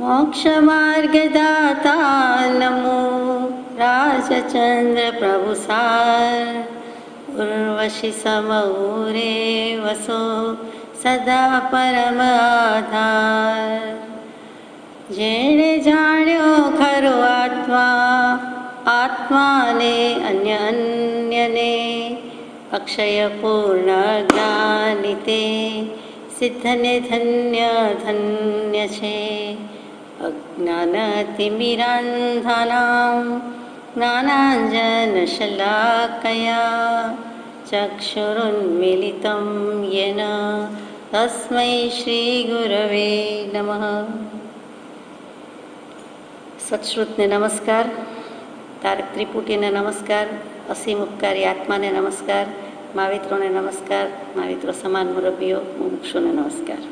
मोक्षमार्गदाता नमो राजचंद्र प्रभुसार उर्वशी समूरे वसो सदा परम आधार। जेणे जाण्यो खरो आत्मा आत्माने अन्य अन्यने अक्षय पूर्ण ज्ञानिते सिद्धने धन्य धन्य छे। अज्ञानतिमिरान्धानां ज्ञानाञ्जनशलाकया चक्षुरुन्मीलितं येन तस्मै श्रीगुरवे नमः। સત્શ્રુતને નમસ્કાર, તારક ત્રિપુટીને નમસ્કાર, અસીમ ઉપકારી આત્માને નમસ્કાર, મહાવિત્રોને નમસ્કાર, મહાવિત્રો સમાન મુરબ્બીઓ મુમુક્ષુને નમસ્કાર.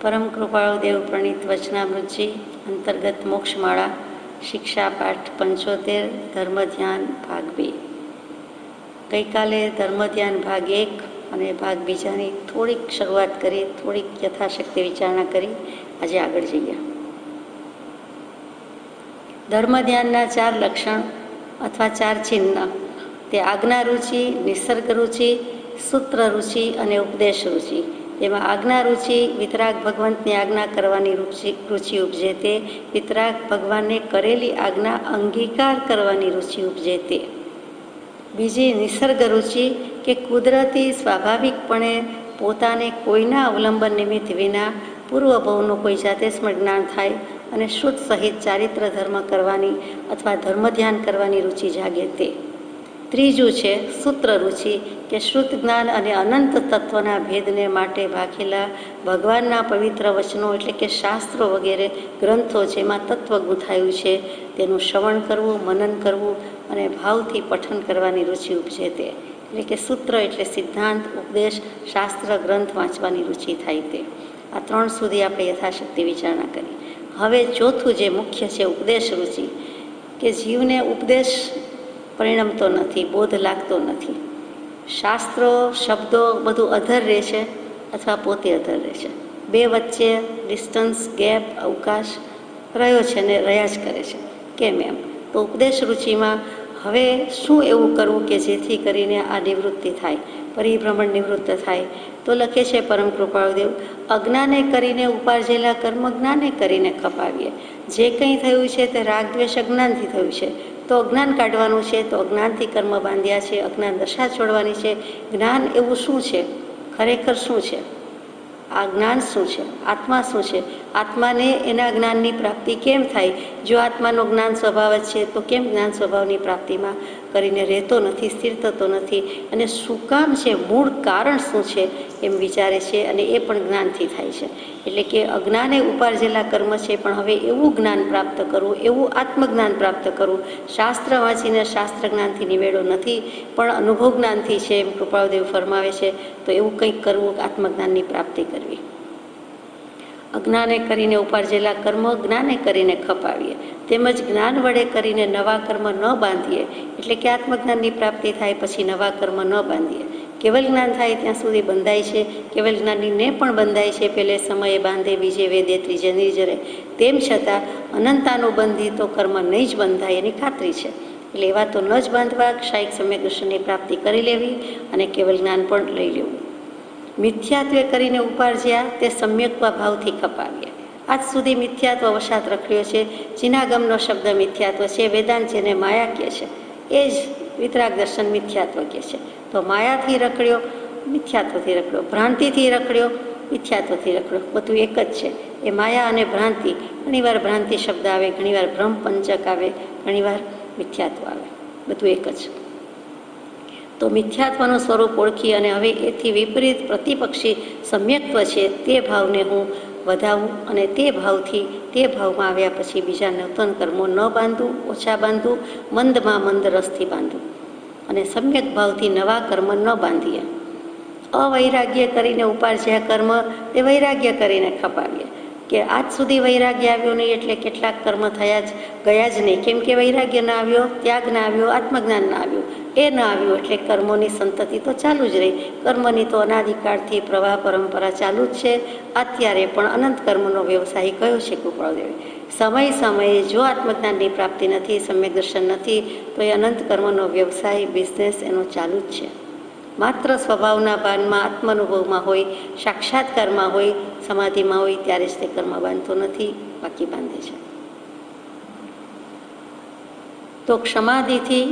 પરમ કૃપાળુ દેવ પ્રણીત વચનામૃતજી અંતર્ગત મોક્ષમાળા શિક્ષા પાઠ 75 ધર્મ ધ્યાન ભાગ 2. ગઈકાલે ધર્મ ધ્યાન ભાગ 1 અને ભાગ 2ની થોડીક શરૂઆત કરી, થોડીક યથાશક્તિ વિચારણા કરી. આજે આગળ જઈએ. ધર્મ ધ્યાનના 4 લક્ષણ અથવા 4 ચિહ્ન તે આજ્ઞા રુચિ, નિસર્ગ રુચિ, સૂત્ર રુચિ અને ઉપદેશ રુચિ. તેમાં આજ્ઞા રુચિ વિતરાગ ભગવંતની આજ્ઞા કરવાની રુચિ ઉપજે તે, વિતરાગ ભગવાનને કરેલી આજ્ઞા અંગીકાર કરવાની રુચિ ઉપજે તે. બીજી નિસર્ગ રુચિ કે કુદરતી સ્વાભાવિકપણે પોતાને કોઈના અવલંબન નિમિત્ત વિના પૂર્વભવનું કોઈ જાતેસ્મર જ્ઞાન થાય અને શુદ્ધ સહિત ચારિત્ર ધર્મ કરવાની અથવા ધર્મ ધ્યાન કરવાની રુચિ જાગે તે. ત્રીજું છે સૂત્ર રુચિ કે શુદ્ધ જ્ઞાન અને અનંત તત્વના ભેદને માટે ભાખેલા ભગવાનના પવિત્ર વચનો એટલે કે શાસ્ત્રો વગેરે ગ્રંથો જેમાં તત્વ ગૂંથાયું છે તેનું શ્રવણ કરવું, મનન કરવું અને ભાવથી પઠન કરવાની રુચિ ઉપજે તે. એટલે કે સૂત્ર એટલે સિદ્ધાંત, ઉપદેશ, શાસ્ત્ર ગ્રંથ વાંચવાની રુચિ થાય તે. આ 3 સુધી આપણે યથાશક્તિ વિચારણા કરી. હવે ચોથું જે મુખ્ય છે ઉપદેશ રુચિ કે જીવને ઉપદેશ પરિણમતો નથી, બોધ લાગતો નથી. શાસ્ત્રો, શબ્દો બધું અધર રહે છે અથવા પોતે અધર રહે છે. બે વચ્ચે ડિસ્ટન્સ, ગેપ, અવકાશ રહ્યો છે ને રહ્યા જ કરે છે. કેમ એમ? તો ઉપદેશ રુચિમાં હવે શું એવું કરવું કે જેથી કરીને આ નિવૃત્તિ થાય, પરિભ્રમણ નિવૃત્ત થાય? તો લખે છે પરમ કૃપાળુદેવ, અજ્ઞાને કરીને ઉપાર્જેલા કર્મ જ્ઞાને કરીને ખપાવીએ. જે કંઈ થયું છે તે રાગ દ્વેષ અજ્ઞાનથી થયું છે, તો અજ્ઞાન કાઢવાનું છે. તો અજ્ઞાનથી કર્મ બાંધ્યા છે, અજ્ઞાન દશા છોડવાની છે. જ્ઞાન એવું શું છે? ખરેખર શું છે? આ જ્ઞાન શું છે? આત્મા શું છે? આત્માને એના જ્ઞાનની પ્રાપ્તિ કેમ થાય? જો આત્માનો જ્ઞાન સ્વભાવ જ છે તો કેમ જ્ઞાન સ્વભાવની પ્રાપ્તિમાં કરીને રહેતો નથી, સ્થિર થતો નથી? અને શું કામ છે? મૂળ કારણ શું છે? એમ વિચારે છે અને એ પણ જ્ઞાનથી થાય છે. એટલે કે અજ્ઞાને ઉપાર્જેલા કર્મ છે, પણ હવે એવું જ્ઞાન પ્રાપ્ત કરવું, એવું આત્મજ્ઞાન પ્રાપ્ત કરવું. શાસ્ત્ર વાંચીને શાસ્ત્ર જ્ઞાનથી નિવેડો નથી, પણ અનુભવ જ્ઞાનથી છે એમ કૃપાળુદેવ ફરમાવે છે. તો એવું કંઈક કરવું, આત્મજ્ઞાનની પ્રાપ્તિ કરવી. અજ્ઞાને કરીને ઉપાર્જેલા કર્મ જ્ઞાને કરીને ખપાવીએ. તેમજ જ્ઞાન વડે કરીને નવા કર્મ ન બાંધીએ. એટલે કે આત્મજ્ઞાનની પ્રાપ્તિ થાય પછી નવા કર્મ ન બાંધીએ. કેવલ જ્ઞાન થાય ત્યાં સુધી બંધાય છે. કેવલ જ્ઞાનીને પણ બંધાય છે, પહેલે સમયે બાંધે, બીજે વેદે, ત્રીજે નિર્જરે. તેમ છતાં અનંતાનુબંધી તો કર્મ નહીં જ બંધાય એની ખાતરી છે. એટલે એવા તો ન જ બાંધવા, ક્ષાયિક સમ્યક દર્શનની પ્રાપ્તિ કરી લેવી અને કેવલ જ્ઞાન પણ લઈ લેવું. મિથ્યાત્વે કરીને ઉપાર્જ્યા તે સમ્યકવા ભાવથી ખપાવીએ. આજ સુધી મિથ્યાત્વ વશાત રખડ્યો છે. ચિનાગમનો શબ્દ મિથ્યાત્વ છે, વેદાંત જેને માયા કહે છે એ જ વિતરાગ દર્શન મિથ્યાત્વ કહે છે. તો માયાથી રખડ્યો, મિથ્યાત્વથી રખડ્યો, ભ્રાંતિથી રખડ્યો, મિથ્યાત્વથી રખડ્યો, બધું એક જ છે. એ માયા અને ભ્રાંતિ, ઘણીવાર ભ્રાંતિ શબ્દ આવે, ઘણીવાર ભ્રમ પંચક આવે, ઘણીવાર મિથ્યાત્વ આવે, બધું એક જ. તો મિથ્યાત્વનું સ્વરૂપ ઓળખી અને હવે એથી વિપરીત પ્રતિપક્ષી સમ્યક્ત્વ છે તે ભાવને હું વધાવું અને તે ભાવથી તે ભાવમાં આવ્યા પછી બીજા નૂતન કર્મો ન બાંધવું, ઓછા બાંધવું, મંદમાં મંદ રસથી બાંધવું અને સમ્યક ભાવથી નવા કર્મ ન બાંધીએ. અવૈરાગ્ય કરીને ઉપાર્જ્યા કર્મ તે વૈરાગ્ય કરીને ખપાવીએ. કે આજ સુધી વૈરાગ્ય આવ્યો નહીં એટલે કેટલાક કર્મ થયા જ ગયા જ નહીં. કેમ કે વૈરાગ્ય ના આવ્યો, ત્યાગ ના આવ્યો, આત્મજ્ઞાન ના આવ્યું. એ ન આવ્યું એટલે કર્મોની સંતતિ તો ચાલુ જ રહી. કર્મની તો અનાદિકાળથી પ્રવાહ પરંપરા ચાલુ જ છે. અત્યારે પણ અનંત કર્મનો વ્યવસાય કયો છે કૃપાળદેવે? સમય સમયે જો આત્મજ્ઞાનની પ્રાપ્તિ નથી, સમ્યક દર્શન નથી, તો એ અનંત કર્મનો વ્યવસાય, બિઝનેસ એનો ચાલુ જ છે. માત્ર સ્વભાવના ભાનમાં, આત્માનુભવમાં હોય, સાક્ષાત્કારમાં હોય, સમાધિમાં હોય ત્યારે જ તે કર્મ બાંધતો નથી, બાકી બાંધે છે. તો ક્ષમાધિથી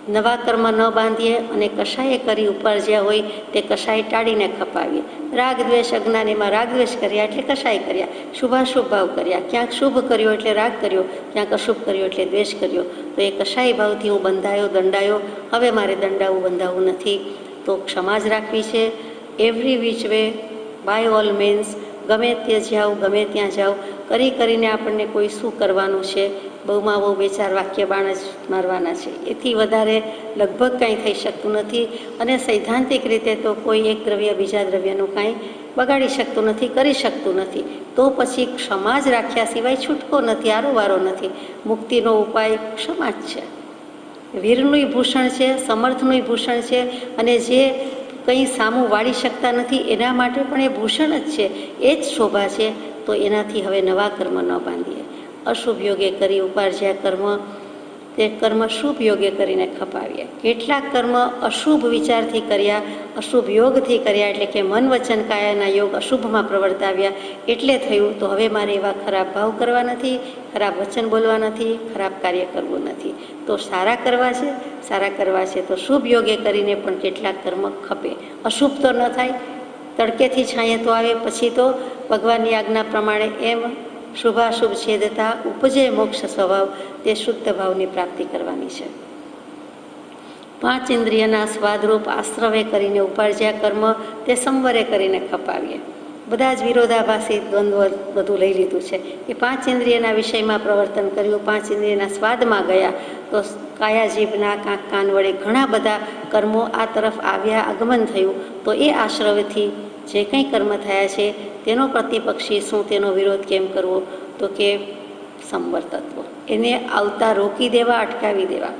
નવા કર્મ ન બાંધીએ અને કશાએ કરી ઉપાર્જ્યા હોય તે કશાય ટાળીને ખપાવીએ. રાગ દ્વેષ અજ્ઞાનીમાં રાગ દ્વેષ કર્યા એટલે કશાય કર્યા, શુભાશુભ ભાવ કર્યા. ક્યાંક શુભ કર્યો એટલે રાગ કર્યો, ક્યાંક અશુભ કર્યો એટલે દ્વેષ કર્યો. તો એ કશાય ભાવથી હું બંધાયો, દંડાયો, હવે મારે દંડાવું, બંધાવવું નથી. તો ક્ષમા જ રાખવી છે. Every which way, by all means, ગમે તે જાઓ, ગમે ત્યાં જાઓ, કરીને આપણને કોઈ શું કરવાનું છે, બહુમાં બહુ 2-4 વાક્ય બાણ જ મારવાના છે. એથી વધારે લગભગ કાંઈ થઈ શકતું નથી. અને સૈદ્ધાંતિક રીતે તો કોઈ એક દ્રવ્ય બીજા દ્રવ્યનું કાંઈ બગાડી શકતું નથી, કરી શકતું નથી. તો પછી ક્ષમા જ રાખ્યા સિવાય છૂટકો નથી, આરોવારો નથી. મુક્તિનો ઉપાય ક્ષમા જ છે. વીરનુંય ભૂષણ છે, સમર્થનુંય ભૂષણ છે, અને જે કંઈ સામું વાળી શકતા નથી એના માટે પણ એ ભૂષણ જ છે, એ જ શોભા છે. તો એનાથી હવે નવા કર્મ ન બાંધીએ. અશુભ યોગે કરી ઉપાર્જ્યા કર્મ, તે કર્મ શુભ યોગે કરીને ખપાવીએ. કેટલાક કર્મ અશુભ વિચારથી કર્યા, અશુભ યોગથી કર્યા, એટલે કે મન વચન કાયાના યોગ અશુભમાં પ્રવર્તાવ્યા, એટલે થયું. તો હવે મારે એવા ખરાબ ભાવ કરવા નથી, ખરાબ વચન બોલવા નથી, ખરાબ કાર્ય કરવું નથી. તો સારા કરવા છે, સારા કરવા છે તો શુભ યોગે કરીને પણ કેટલાક કર્મ ખપે. અશુભ તો ન થાય, તડકેથી છાંયે તો આવે. પછી તો ભગવાનની આજ્ઞા પ્રમાણે એમ શુભાશુભ છેદતા ઉપજે મોક્ષ સ્વભાવ, તે શુદ્ધ ભાવની પ્રાપ્તિ કરવાની છે. 5 ઇન્દ્રિયના સ્વાદરૂપ આશ્રવે કરીને ઉપાર્જ્યા કર્મ, તે સંવરે કરીને ખપાવીએ. બધા જ વિરોધાભાસી દ્વંદ્વ બધું લઈ લીધું છે. એ 5 ઇન્દ્રિયના વિષયમાં પ્રવર્તન કર્યું, 5 ઇન્દ્રિયના સ્વાદમાં ગયા, તો કાયા જીભના કાંક કાન વડે ઘણા બધા કર્મો આ તરફ આવ્યા, આગમન થયું. તો એ આશ્રવથી જે કંઈ કર્મ થયા છે તેનો પ્રતિપક્ષી શું, તેનો વિરોધ કેમ કરવો? તો કે સંવર તત્વ, એને આવતા રોકી દેવા, અટકાવી દેવા.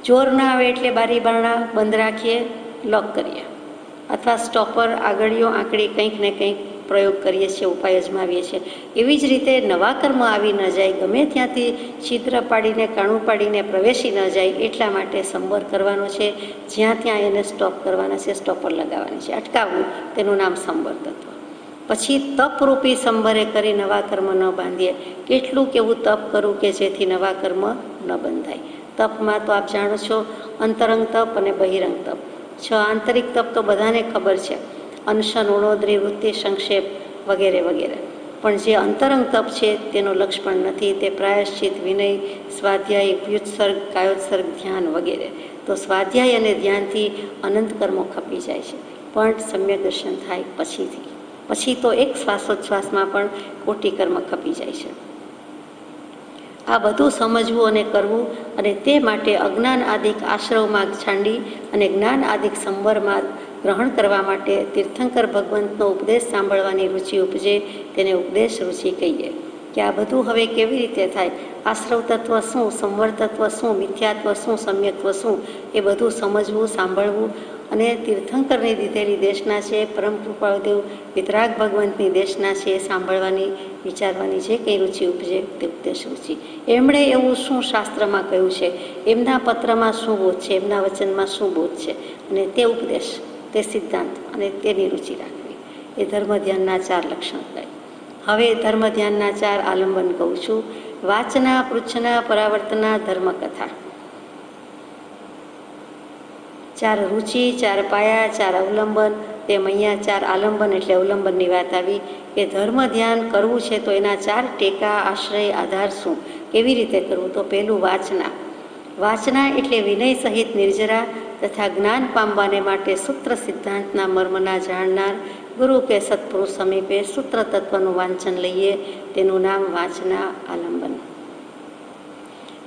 જોર ના આવે એટલે બારી બારણા બંધ રાખીએ, લોક કરીએ, અથવા સ્ટોપર, આગળીઓ, આંકડી કંઈક ને કંઈક પ્રયોગ કરીએ છીએ, ઉપાય અજમાવીએ છીએ. એવી જ રીતે નવા કર્મ આવી ન જાય, ગમે ત્યાંથી છિદ્ર પાડીને, કાણું પાડીને પ્રવેશી ન જાય, એટલા માટે સંવર કરવાનો છે. જ્યાં ત્યાં એને સ્ટોપ કરવાના છે, સ્ટોપર લગાવવાની છે, અટકાવવું, તેનું નામ સંવર તત્વ. પછી તપરૂપી સંવરે કરી નવા કર્મ ન બાંધીએ. કેટલું કેવું તપ કરવું કે જેથી નવા કર્મ ન બંધાય. તપમાં તો આપ જાણો છો, અંતરંગ તપ અને બહિરંગ તપ. 6 આંતરિક તપ તો બધાને ખબર છે, અનશન, ઉણોદરી, વૃત્તિ, સંક્ષેપ વગેરે વગેરે. પણ જે અંતરંગ તપ છે તેનું લક્ષણ નથી. તે પ્રાયશ્ચિત, વિનય, સ્વાધ્યાય, વ્યુત્સર્ગ, કાયોત્સર્ગ, ધ્યાન વગેરે. તો સ્વાધ્યાય અને ધ્યાનથી અનંત કર્મો ખપી જાય છે, પણ સમ્યક દર્શન થાય પછી તો એક શ્વાસોચ્છ્વાસમાં પણ કોટી કર્મ ખપી જાય છે. આ બધું સમજવું અને કરવું, અને તે માટે અજ્ઞાન આદિક આશ્રવ માર્ગ છાંડી અને જ્ઞાન આદિક સંવર માર્ગ ગ્રહણ કરવા માટે તીર્થંકર ભગવંતનો ઉપદેશ સાંભળવાની રુચિ ઉપજે, તેને ઉપદેશ રુચિ કહીએ. કે આ બધું હવે કેવી રીતે થાય? આશ્રવ તત્વ શું, સંવર તત્વ શું, મિથ્યાત્વ શું, સમ્યક્ત્વ શું, એ બધું સમજવું, સાંભળવું. અને તીર્થંકરની દીધેલી દેશના છે, પરમ કૃપાળુદેવ વિતરાગ ભગવંતની દેશના છે, સાંભળવાની, વિચારવાની જે કંઈ રુચિ ઉપજે તે ઉપદેશ રુચિ. એમણે એવું શું શાસ્ત્રમાં કહ્યું છે, એમના પત્રમાં શું બોધ છે, એમના વચનમાં શું બોધ છે, અને તે ઉપદેશ, તે સિદ્ધાંત અને તેની રુચિ રાખવી. એ ધર્મ ધ્યાનના 4 લક્ષણ થાય. હવે ધર્મ ધ્યાનના 4 આલંબન કહું છું. વાચના, પૃચ્છના, પરાવર્તના, ધર્મકથા. 4 રુચિ, 4 પાયા, 4 અવલંબન. તેમ અહીંયા 4 આલંબન એટલે અવલંબનની વાત આવી. કે ધર્મ ધ્યાન કરવું છે તો એના 4 ટેકા, આશ્રય, આધાર શું, કેવી રીતે કરવું? તો પહેલું વાચના. વાચના એટલે વિનય સહિત નિર્જરા તથા જ્ઞાન પામવાને માટે સૂત્ર સિદ્ધાંતના મર્મના જાણનાર ગુરુ કે સત્પુરુષ સમીપે સૂત્ર તત્વનું વાંચન લઈએ, તેનું નામ વાચના, આલંબન.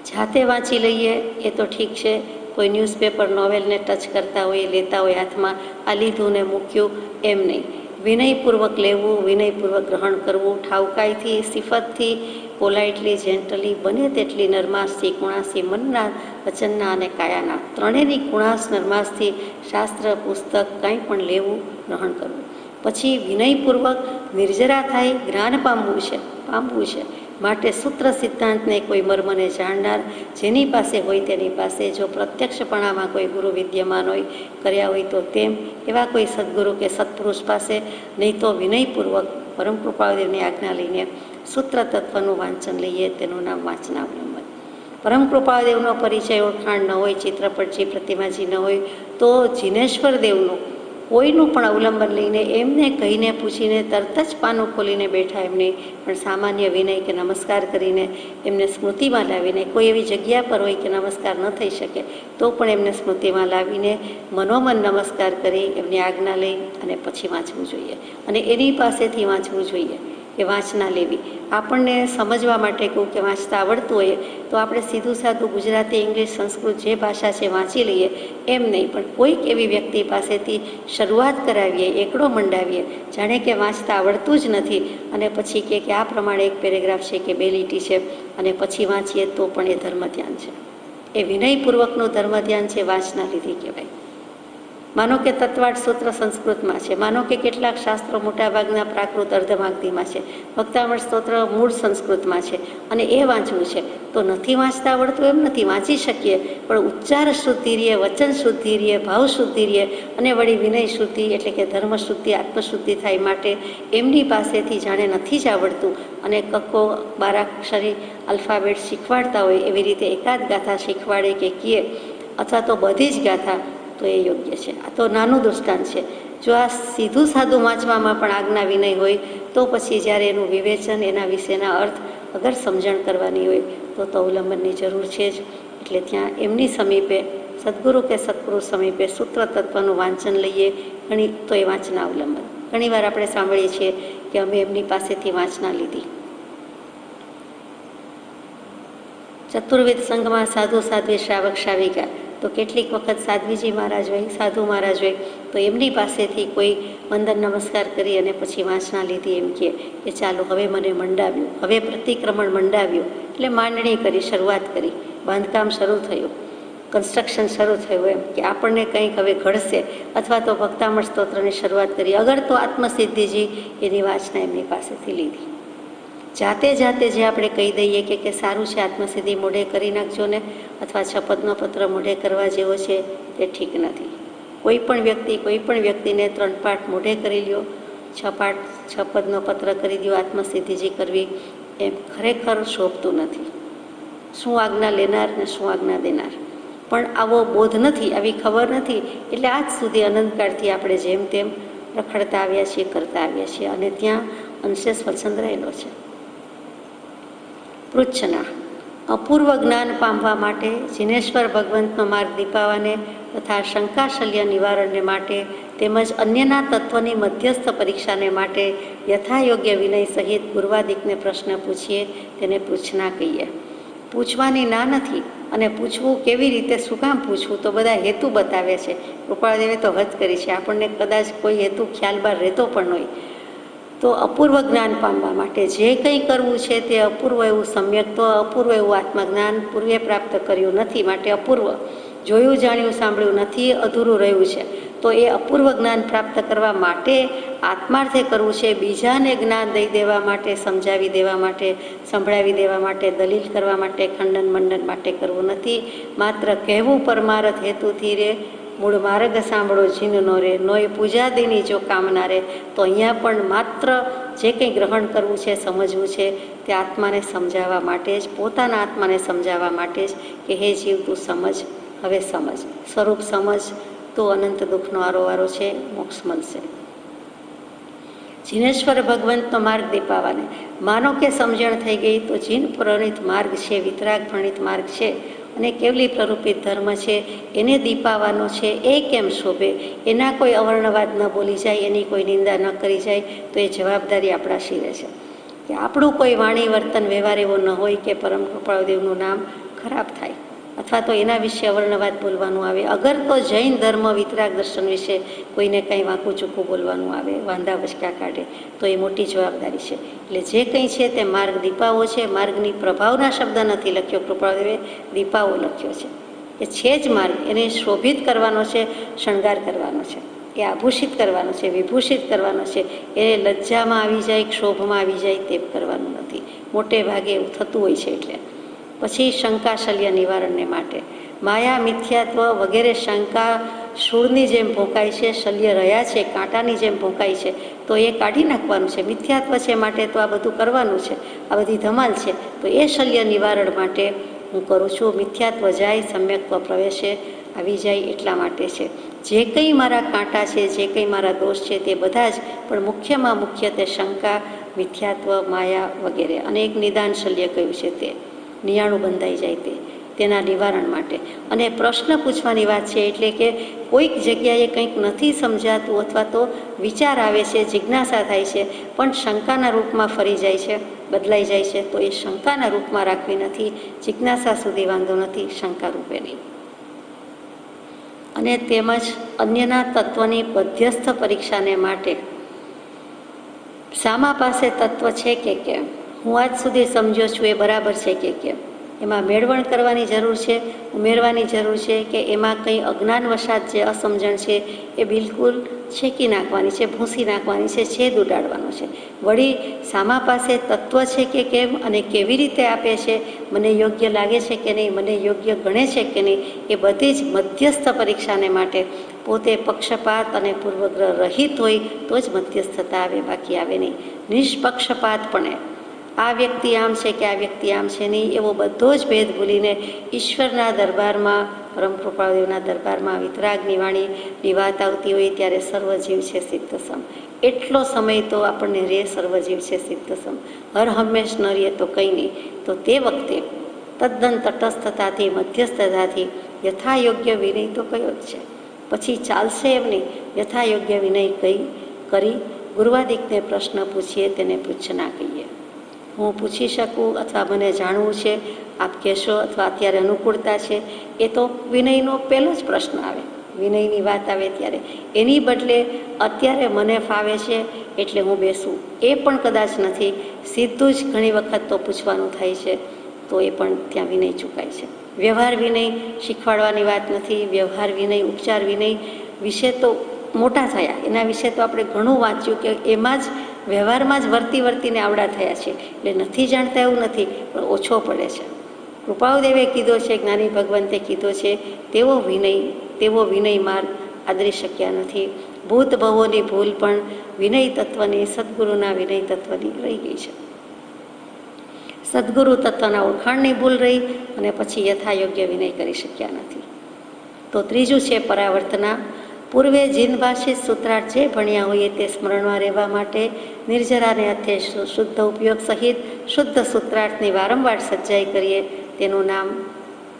જાતે વાંચી લઈએ એ તો ઠીક છે, કોઈ ન્યૂઝપેપર, નોવેલને ટચ કરતા હોય, લેતા હોય હાથમાં, આ લીધું ને મૂક્યું, એમ નહીં. વિનયપૂર્વક લેવું, વિનયપૂર્વક ગ્રહણ કરવું, ઠાવકાઈથી, સિફતથી, પોલાઇટલી, જેન્ટલી, બને તેટલી નરમાશથી, કુણાશથી, મનના, વચનના અને કાયાના ત્રણેયની કુણાશ નરમાશથી શાસ્ત્ર, પુસ્તક કંઈ પણ લેવું, ગ્રહણ કરવું. પછી વિનયપૂર્વક નિર્જરા થાય જ્ઞાન પામવું છે. માટે સૂત્ર સિદ્ધાંતને કોઈ મર્મને જાણનાર જેની પાસે હોય તેની પાસે, જો પ્રત્યક્ષપણામાં કોઈ ગુરુ વિદ્યમાન હોય, કર્યા હોય તો તેમ, એવા કોઈ સદગુરુ કે સત્પુરુષ પાસે, નહીં તો વિનયપૂર્વક પરમ કૃપાળુદેવની આજ્ઞા લઈને સૂત્ર તત્વનું વાંચન લઈએ. તેનું નામ વાંચનાવલંબન. પરમ કૃપાળુદેવનો પરિચય, ઓળખાણ ન હોય, ચિત્રપટજી, પ્રતિમાજી ન હોય, તો જીનેશ્વર દેવનું કોઈનું પણ અવલંબન લઈને એમને કહીને પૂછીને તરત જ પાનું ખોલીને બેઠા એમ નહીં, પણ સામાન્ય વિનય કે નમસ્કાર કરીને એમને સ્મૃતિમાં લાવીને, કોઈ એવી જગ્યા પર હોય કે નમસ્કાર ન થઈ શકે તો પણ એમને સ્મૃતિમાં લાવીને મનોમન નમસ્કાર કરી એમની આજ્ઞા લઈ અને પછી વાંચવું જોઈએ. અને એની પાસેથી વાંચવું જોઈએ કે વાંચના લેવી. આપણને સમજવા માટે કહું કે વાંચતા આવડતું હોય તો આપણે સીધું સાધું ગુજરાતી, ઇંગ્લિશ, સંસ્કૃત જે ભાષા છે વાંચી લઈએ એમ નહીં, પણ કોઈક એવી વ્યક્તિ પાસેથી શરૂઆત કરાવીએ, એકડો મંડાવીએ, જાણે કે વાંચતા આવડતું જ નથી અને પછી કે આ પ્રમાણે એક પેરેગ્રાફ છે કે 2 લીટી છે અને પછી વાંચીએ તો પણ એ ધર્મ ધ્યાન છે. એ વિનયપૂર્વકનું ધર્મ ધ્યાન છે, વાંચના લીધી કહેવાય. માનો કે તત્વાર્થ સૂત્ર સંસ્કૃતમાં છે, માનો કે કેટલાક શાસ્ત્રો મોટાભાગના પ્રાકૃત અર્ધમાગધીમાં છે, ભક્તામૃત સ્તોત્ર મૂળ સંસ્કૃતમાં છે અને એ વાંચવું છે તો નથી વાંચતા આવડતું એમ નથી, વાંચી શકીએ, પણ ઉચ્ચાર શુદ્ધિ રહે, વચન શુદ્ધિ રહે, ભાવ શુદ્ધિ રહે અને વળી વિનય શુદ્ધિ એટલે કે ધર્મ શુદ્ધિ, આત્મશુદ્ધિ થાય. માટે એમની પાસેથી જાણે નથી જ આવડતું અને કક્કો, બારાક્ષરી, અલ્ફાબેટ શીખવાડતા હોય એવી રીતે એકાદ ગાથા શીખવાડે કે કહે, અથવા તો બધી જ ગાથા, તો એ યોગ્ય છે. આ તો નાનું દૃષ્ટાંત છે. જો આ સીધું સાદું વાંચવામાં પણ આજ્ઞા વિનય હોય તો પછી જ્યારે એનું વિવેચન, એના વિશેના અર્થ અગર સમજણ કરવાની હોય તો અવલંબનની જરૂર છે જ. એટલે ત્યાં એમની સમીપે, સદગુરુ કે સત્પુરુષ સમીપે સૂત્ર તત્વનું વાંચન લઈએ તો એ વાંચના અવલંબન. ઘણીવાર આપણે સાંભળીએ છીએ કે અમે એમની પાસેથી વાંચના લીધી. ચતુર્વેદ સંઘમાં સાધુ, સાધ્વી, શ્રાવક, શ્રાવિકા, તો કેટલીક વખત સાધ્વીજી મહારાજ હોય, સાધુ મહારાજ હોય, તો એમની પાસેથી કોઈ વંદન નમસ્કાર કરી અને પછી વાંચના લીધી એમ કે ચાલો હવે મને મંડાવ્યું, હવે પ્રતિક્રમણ મંડાવ્યું, એટલે માંડણી કરી, શરૂઆત કરી, બાંધકામ શરૂ થયું, કન્સ્ટ્રક્શન શરૂ થયું એમ કે આપણને કંઈક હવે ઘડશે, અથવા તો ભક્તામૃત સ્તોત્રની શરૂઆત કરી. અગર તો આત્મસિદ્ધિજી એની વાંચના એમની પાસેથી લીધી. જાતે જે આપણે કહી દઈએ કે સારું છે આત્મસિદ્ધિ મોઢે કરી નાખજો ને, અથવા છપદનો પત્ર મોઢે કરવા જેવો છે, તે ઠીક નથી. કોઈ પણ વ્યક્તિને 3 પાઠ મોઢે કરી લ્યો, 6 પાઠ છપદનો પત્ર કરી દો, આત્મસિદ્ધિજી કરવી એમ ખરેખર શોભતું નથી. શું આજ્ઞા લેનાર ને શું આજ્ઞા દેનાર, પણ આવો બોધ નથી, આવી ખબર નથી. એટલે આજ સુધી અનંતકાળથી આપણે જેમ તેમ રખડતા આવ્યા છીએ, કરતા આવ્યા છીએ અને ત્યાં અંશે સ્વચ્છંદ રહેલો છે. પૃચ્છના અપૂર્વ જ્ઞાન પામવા માટે, જીનેશ્વર ભગવંતનો માર્ગ દીપાવાને તથા શંકાશલ્ય નિવારણને માટે તેમજ અન્યના તત્વની મધ્યસ્થ પરીક્ષાને માટે યથાયોગ્ય વિનય સહિત ગુર્વાદિકને પ્રશ્ન પૂછીએ તેને પૃચ્છના કહીએ. પૂછવાની ના નથી, અને પૂછવું કેવી રીતે, શું કામ પૂછવું, તો બધા હેતુ બતાવે છે. કૃપાળદેવે તો હદ કરી છે, આપણને કદાચ કોઈ હેતુ ખ્યાલ બહાર રહેતો પણ હોય. તો અપૂર્વ જ્ઞાન પામવા માટે જે કંઈ કરવું છે તે અપૂર્વ એવું સમ્યક, તો અપૂર્વ એવું આત્મજ્ઞાન પૂર્વે પ્રાપ્ત કર્યું નથી, માટે અપૂર્વ, જોયું, જાણ્યું, સાંભળ્યું નથી, અધૂરું રહ્યું છે. તો એ અપૂર્વ જ્ઞાન પ્રાપ્ત કરવા માટે આત્માર્થે કરવું છે. બીજાને જ્ઞાન દઈ દેવા માટે, સમજાવી દેવા માટે, સંભળાવી દેવા માટે, દલીલ કરવા માટે, ખંડન મંડન માટે કરવું નથી. માત્ર કહેવું પરમાર્થ હેતુથી રે, મૂળ માર્ગ સાંભળો જીન નો રે, નોય પૂજાદીની જો કામના રે. તો અહીંયા પણ માત્ર જે કંઈ ગ્રહણ કરવું છે, સમજવું છે, તે આત્માને સમજાવવા માટે જ, પોતાના આત્માને સમજાવવા માટે જ કે હે જીવ તું સમજ, હવે સમજ, સ્વરૂપ સમજ, તો અનંત દુઃખનો આરોવારો છે, મોક્ષ મળશે. જીનેશ્વર ભગવંતનો માર્ગ દીપાવાને, માનો કે સમજણ થઈ ગઈ તો જીન પ્રણીત માર્ગ છે, વિતરાગ પ્રણીત માર્ગ છે અને કેવલી પ્રરૂપિત ધર્મ છે, એને દીપાવાનો છે. એ કેમ શોભે, એના કોઈ અવર્ણવાદ ન બોલી જાય, એની કોઈ નિંદા ન કરી જાય, તો એ જવાબદારી આપણા શિરે છે કે આપણું કોઈ વાણી, વર્તન, વ્યવહાર એવો ન હોય કે પરમ કૃપાળુદેવનું નામ ખરાબ થાય અથવા તો એના વિશે અવર્ણવાદ બોલવાનું આવે. અગર તો જૈન ધર્મ વિતરાગ દર્શન વિશે કોઈને કંઈ વાંકું ચૂકું બોલવાનું આવે, વાંધા વચકા કાઢે, તો એ મોટી જવાબદારી છે. એટલે જે કંઈ છે તે માર્ગ દીપાઓ છે. માર્ગની પ્રભાવના શબ્દ નથી લખ્યો કૃપાળુદેવે, દીપાઓ લખ્યો છે. એ છે જ માર્ગ, એને શોભિત કરવાનો છે, શણગાર કરવાનો છે, એ આભૂષિત કરવાનો છે, વિભૂષિત કરવાનો છે. એને લજ્જામાં આવી જાય, ક્ષોભમાં આવી જાય તે કરવાનું નથી. મોટે ભાગે એવું થતું હોય છે. એટલે પછી શંકા શલ્ય નિવારણને માટે માયા, મિથ્યાત્વ વગેરે શંકા શૂળની જેમ ભોંકાય છે, શલ્ય રહ્યા છે કાંટાની જેમ ભોંકાય છે, તો એ કાઢી નાખવાનું છે. મિથ્યાત્વ છે માટે તો આ બધું કરવાનું છે, આ બધી ધમાલ છે, તો એ શલ્ય નિવારણ માટે હું કરું છું. મિથ્યાત્વ જાય, સમ્યક્ત્વ પ્રવેશે આવી જાય એટલા માટે છે. જે કંઈ મારા કાંટા છે, જે કંઈ મારા દોષ છે તે બધા જ, પણ મુખ્યમાં મુખ્ય તે શંકા, મિથ્યાત્વ, માયા વગેરે અને એક નિદાન શલ્ય કહ્યું છે તે નિયાણું બંધાઈ જાય તેના નિવારણ માટે. અને પ્રશ્ન પૂછવાની વાત છે, એટલે કે કોઈક જગ્યાએ કંઈક નથી સમજાતું અથવા તો વિચાર આવે છે, જિજ્ઞાસા થાય છે, પણ શંકાના રૂપમાં ફરી જાય છે, બદલાઈ જાય છે, તો એ શંકાના રૂપમાં રાખવી નથી. જિજ્ઞાસા સુધી વાંધો નથી, શંકા રૂપે નહીં. અને તેમજ અન્યના તત્વની મધ્યસ્થ પરીક્ષાને માટે સામા પાસે તત્વ છે કે કેમ, હું આજ સુધી સમજ્યો છું એ બરાબર છે કે કેમ, એમાં મેળવણ કરવાની જરૂર છે, ઉમેરવાની જરૂર છે, કે એમાં કંઈ અજ્ઞાનવશાત જે અસમજણ છે એ બિલકુલ છેકી નાખવાની છે, ભૂંસી નાખવાની છે, છેદ ઉડાડવાનો છે. વળી સામા પાસે તત્વ છે કે કેમ અને કેવી રીતે આપે છે, મને યોગ્ય લાગે છે કે નહીં, મને યોગ્ય ગણે છે કે નહીં, એ બધી જ મધ્યસ્થ પરીક્ષાને માટે પોતે પક્ષપાત અને પૂર્વગ્રહ રહિત હોય તો જ મધ્યસ્થતા આવે, બાકી આવે નહીં. નિષ્પક્ષપાતપણે આ વ્યક્તિ આમ છે કે આ વ્યક્તિ આમ છે નહીં, એવો બધો જ ભેદ ભૂલીને ઈશ્વરના દરબારમાં, પરમ કૃપાળુદેવના દરબારમાં વિતરાગની વાણીની વાત આવતી હોય ત્યારે સર્વજીવ છે સિદ્ધસમ. એટલો સમય તો આપણને રે સર્વજીવ છે સિદ્ધસમ, હર હંમેશ ન રહે તો કંઈ નહીં. તો તે વખતે તદ્દન તટસ્થતાથી, મધ્યસ્થતાથી યથાયોગ્ય વિનય તો કયો જ છે. પછી ચાલશે એમ નહીં, યથાયોગ્ય વિનય કરી ગુરુવાદિકને પ્રશ્ન પૂછીએ, તેને પૂછના કહીએ. હું પૂછી શકું અથવા મને જાણવું છે, આપ કહેશો, અથવા અત્યારે અનુકૂળતા છે, એ તો વિનયનો પહેલો જ પ્રશ્ન આવે. વિનયની વાત આવે ત્યારે એની બદલે અત્યારે મને ફાવે છે એટલે હું બેસું, એ પણ કદાચ નથી. સીધું જ ઘણી વખત તો પૂછવાનું થાય છે, તો એ પણ ત્યાં વિનય ચૂકાય છે. વ્યવહાર વિનય શીખવાડવાની વાત નથી. વ્યવહાર વિનય, ઉપચાર વિનય વિશે તો મોટા થયા, એના વિશે તો આપણે ઘણું વાંચ્યું કે એમાં જ વ્યવહારમાં જ વર્તીને આવડા થયા છે. એટલે નથી જાણતા એવું નથી, પણ ઓછો પડે છે. કૃપાળુદેવે કીધો છે, જ્ઞાની ભગવંતે કીધો છે, તેવો વિનય માર્ગ આદરી શક્યા નથી. ભૂત ભવોની ભૂલ પણ વિનય તત્વની, સદગુરુના વિનય તત્વની રહી ગઈ છે. સદગુરુ તત્વના ઓળખાણની ભૂલ રહી અને પછી યથાયોગ્ય વિનય કરી શક્યા નથી. તો ત્રીજું છે પરાવર્તના. પૂર્વે જીનભાષિત સૂત્રાર્થ જે ભણ્યા હોઈએ તે સ્મરણમાં રહેવા માટે નિર્જરાને અર્થે શુદ્ધ ઉપયોગ સહિત શુદ્ધ સૂત્રાર્થની વારંવાર સજ્જાઈ કરીએ, તેનું નામ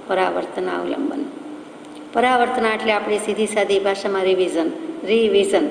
પરાવર્તના અવલંબન. પરાવર્તના એટલે આપણી સીધી સાદી ભાષામાં રિવિઝન.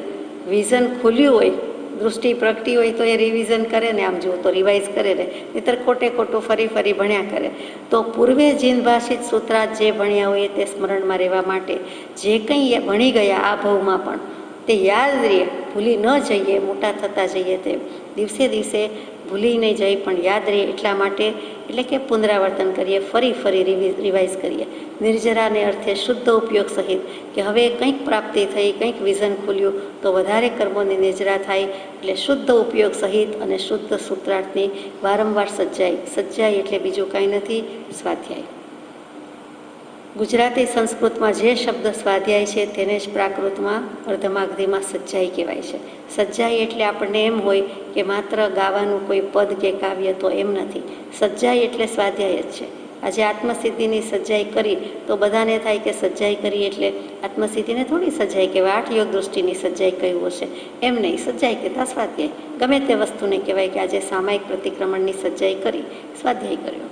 વિઝન ખુલ્યું હોય, દૃષ્ટિ પ્રગટી હોય તો એ રિવિઝન કરે ને, આમ જુઓ તો રિવાઇઝ કરે ને, નહીતર ખોટે ખોટું ફરી ભણ્યા કરે. તો પૂર્વે જીન ભાષિત સૂત્રાર્થ જે ભણ્યા હોય તે સ્મરણમાં રહેવા માટે જે કંઈ ભણી ગયા આ ભાવમાં પણ તે યાદ રહે, ભૂલી ન જઈએ. મોટા થતા જઈએ તે દિવસે ભૂલી નહીં જાય, પણ યાદ રહે એટલા માટે, એટલે કે પુનરાવર્તન કરીએ, ફરી રિવાઇઝ કરીએ. નિર્જરાને અર્થે શુદ્ધ ઉપયોગ સહિત, કે હવે કંઈક પ્રાપ્તિ થઈ, કંઈક વિઝન ખુલ્યું તો વધારે કર્મોની નિર્જરા થાય. એટલે શુદ્ધ ઉપયોગ સહિત અને શુદ્ધ સૂત્રાર્થની વારંવાર સજ્જાઈ એટલે બીજું કાંઈ નથી, સ્વાધ્યાય. ગુજરાતી સંસ્કૃતમાં જે શબ્દ સ્વાધ્યાય છે તેને જ પ્રાકૃતમાં અર્ધમાગધીમાં સજ્જાઈ કહેવાય છે. સજ્જાઈ એટલે આપણને એમ હોય કે માત્ર ગાવાનું કોઈ પદ કે કાવ્ય, તો એમ નથી. સજ્જાઈ એટલે સ્વાધ્યાય જ છે. આજે આત્મસિદ્ધિની સજ્જાઈ કરી તો બધાને થાય કે સજ્જાઈ કરી એટલે આત્મસિદ્ધિને થોડી સજ્જાઈ કહેવાય, 8 યોગ દૃષ્ટિની સજ્જાઈ કહ્યું હશે, એમ નહીં. સજ્જાઈ કહેતા સ્વાધ્યાય ગમે તે વસ્તુને કહેવાય કે આજે સામાયિક પ્રતિક્રમણની સજ્જાઈ કરી, સ્વાધ્યાય કર્યો.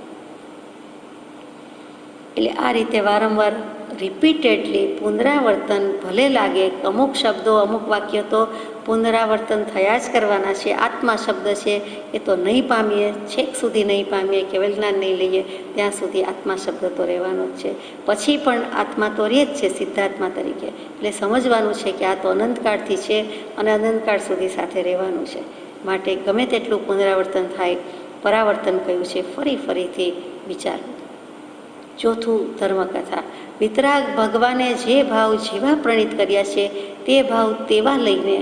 એટલે આ રીતે વારંવાર રિપીટેડલી પુનરાવર્તન ભલે લાગે, અમુક શબ્દો અમુક વાક્ય તો પુનરાવર્તન થયા જ કરવાના છે. આત્મા શબ્દ છે એ તો નહીં પામીએ, છેક સુધી નહીં પામીએ, કેવલ જ્ઞાન નહીં લઈએ ત્યાં સુધી આત્મા શબ્દ તો રહેવાનો જ છે. પછી પણ આત્મા તો રહે જ છે સિદ્ધાત્મા તરીકે. એટલે સમજવાનું છે કે આ તો અનંતકાળથી છે અને અનંતકાળ સુધી સાથે રહેવાનું છે. માટે ગમે તેટલું પુનરાવર્તન થાય, પરાવર્તન કહ્યું છે, ફરીથી વિચારવું. ચોથું, ધર્મકથા. વિતરાગ ભગવાને જે ભાવ જેવા પ્રણીત કર્યા છે તે ભાવ તેવા લઈને,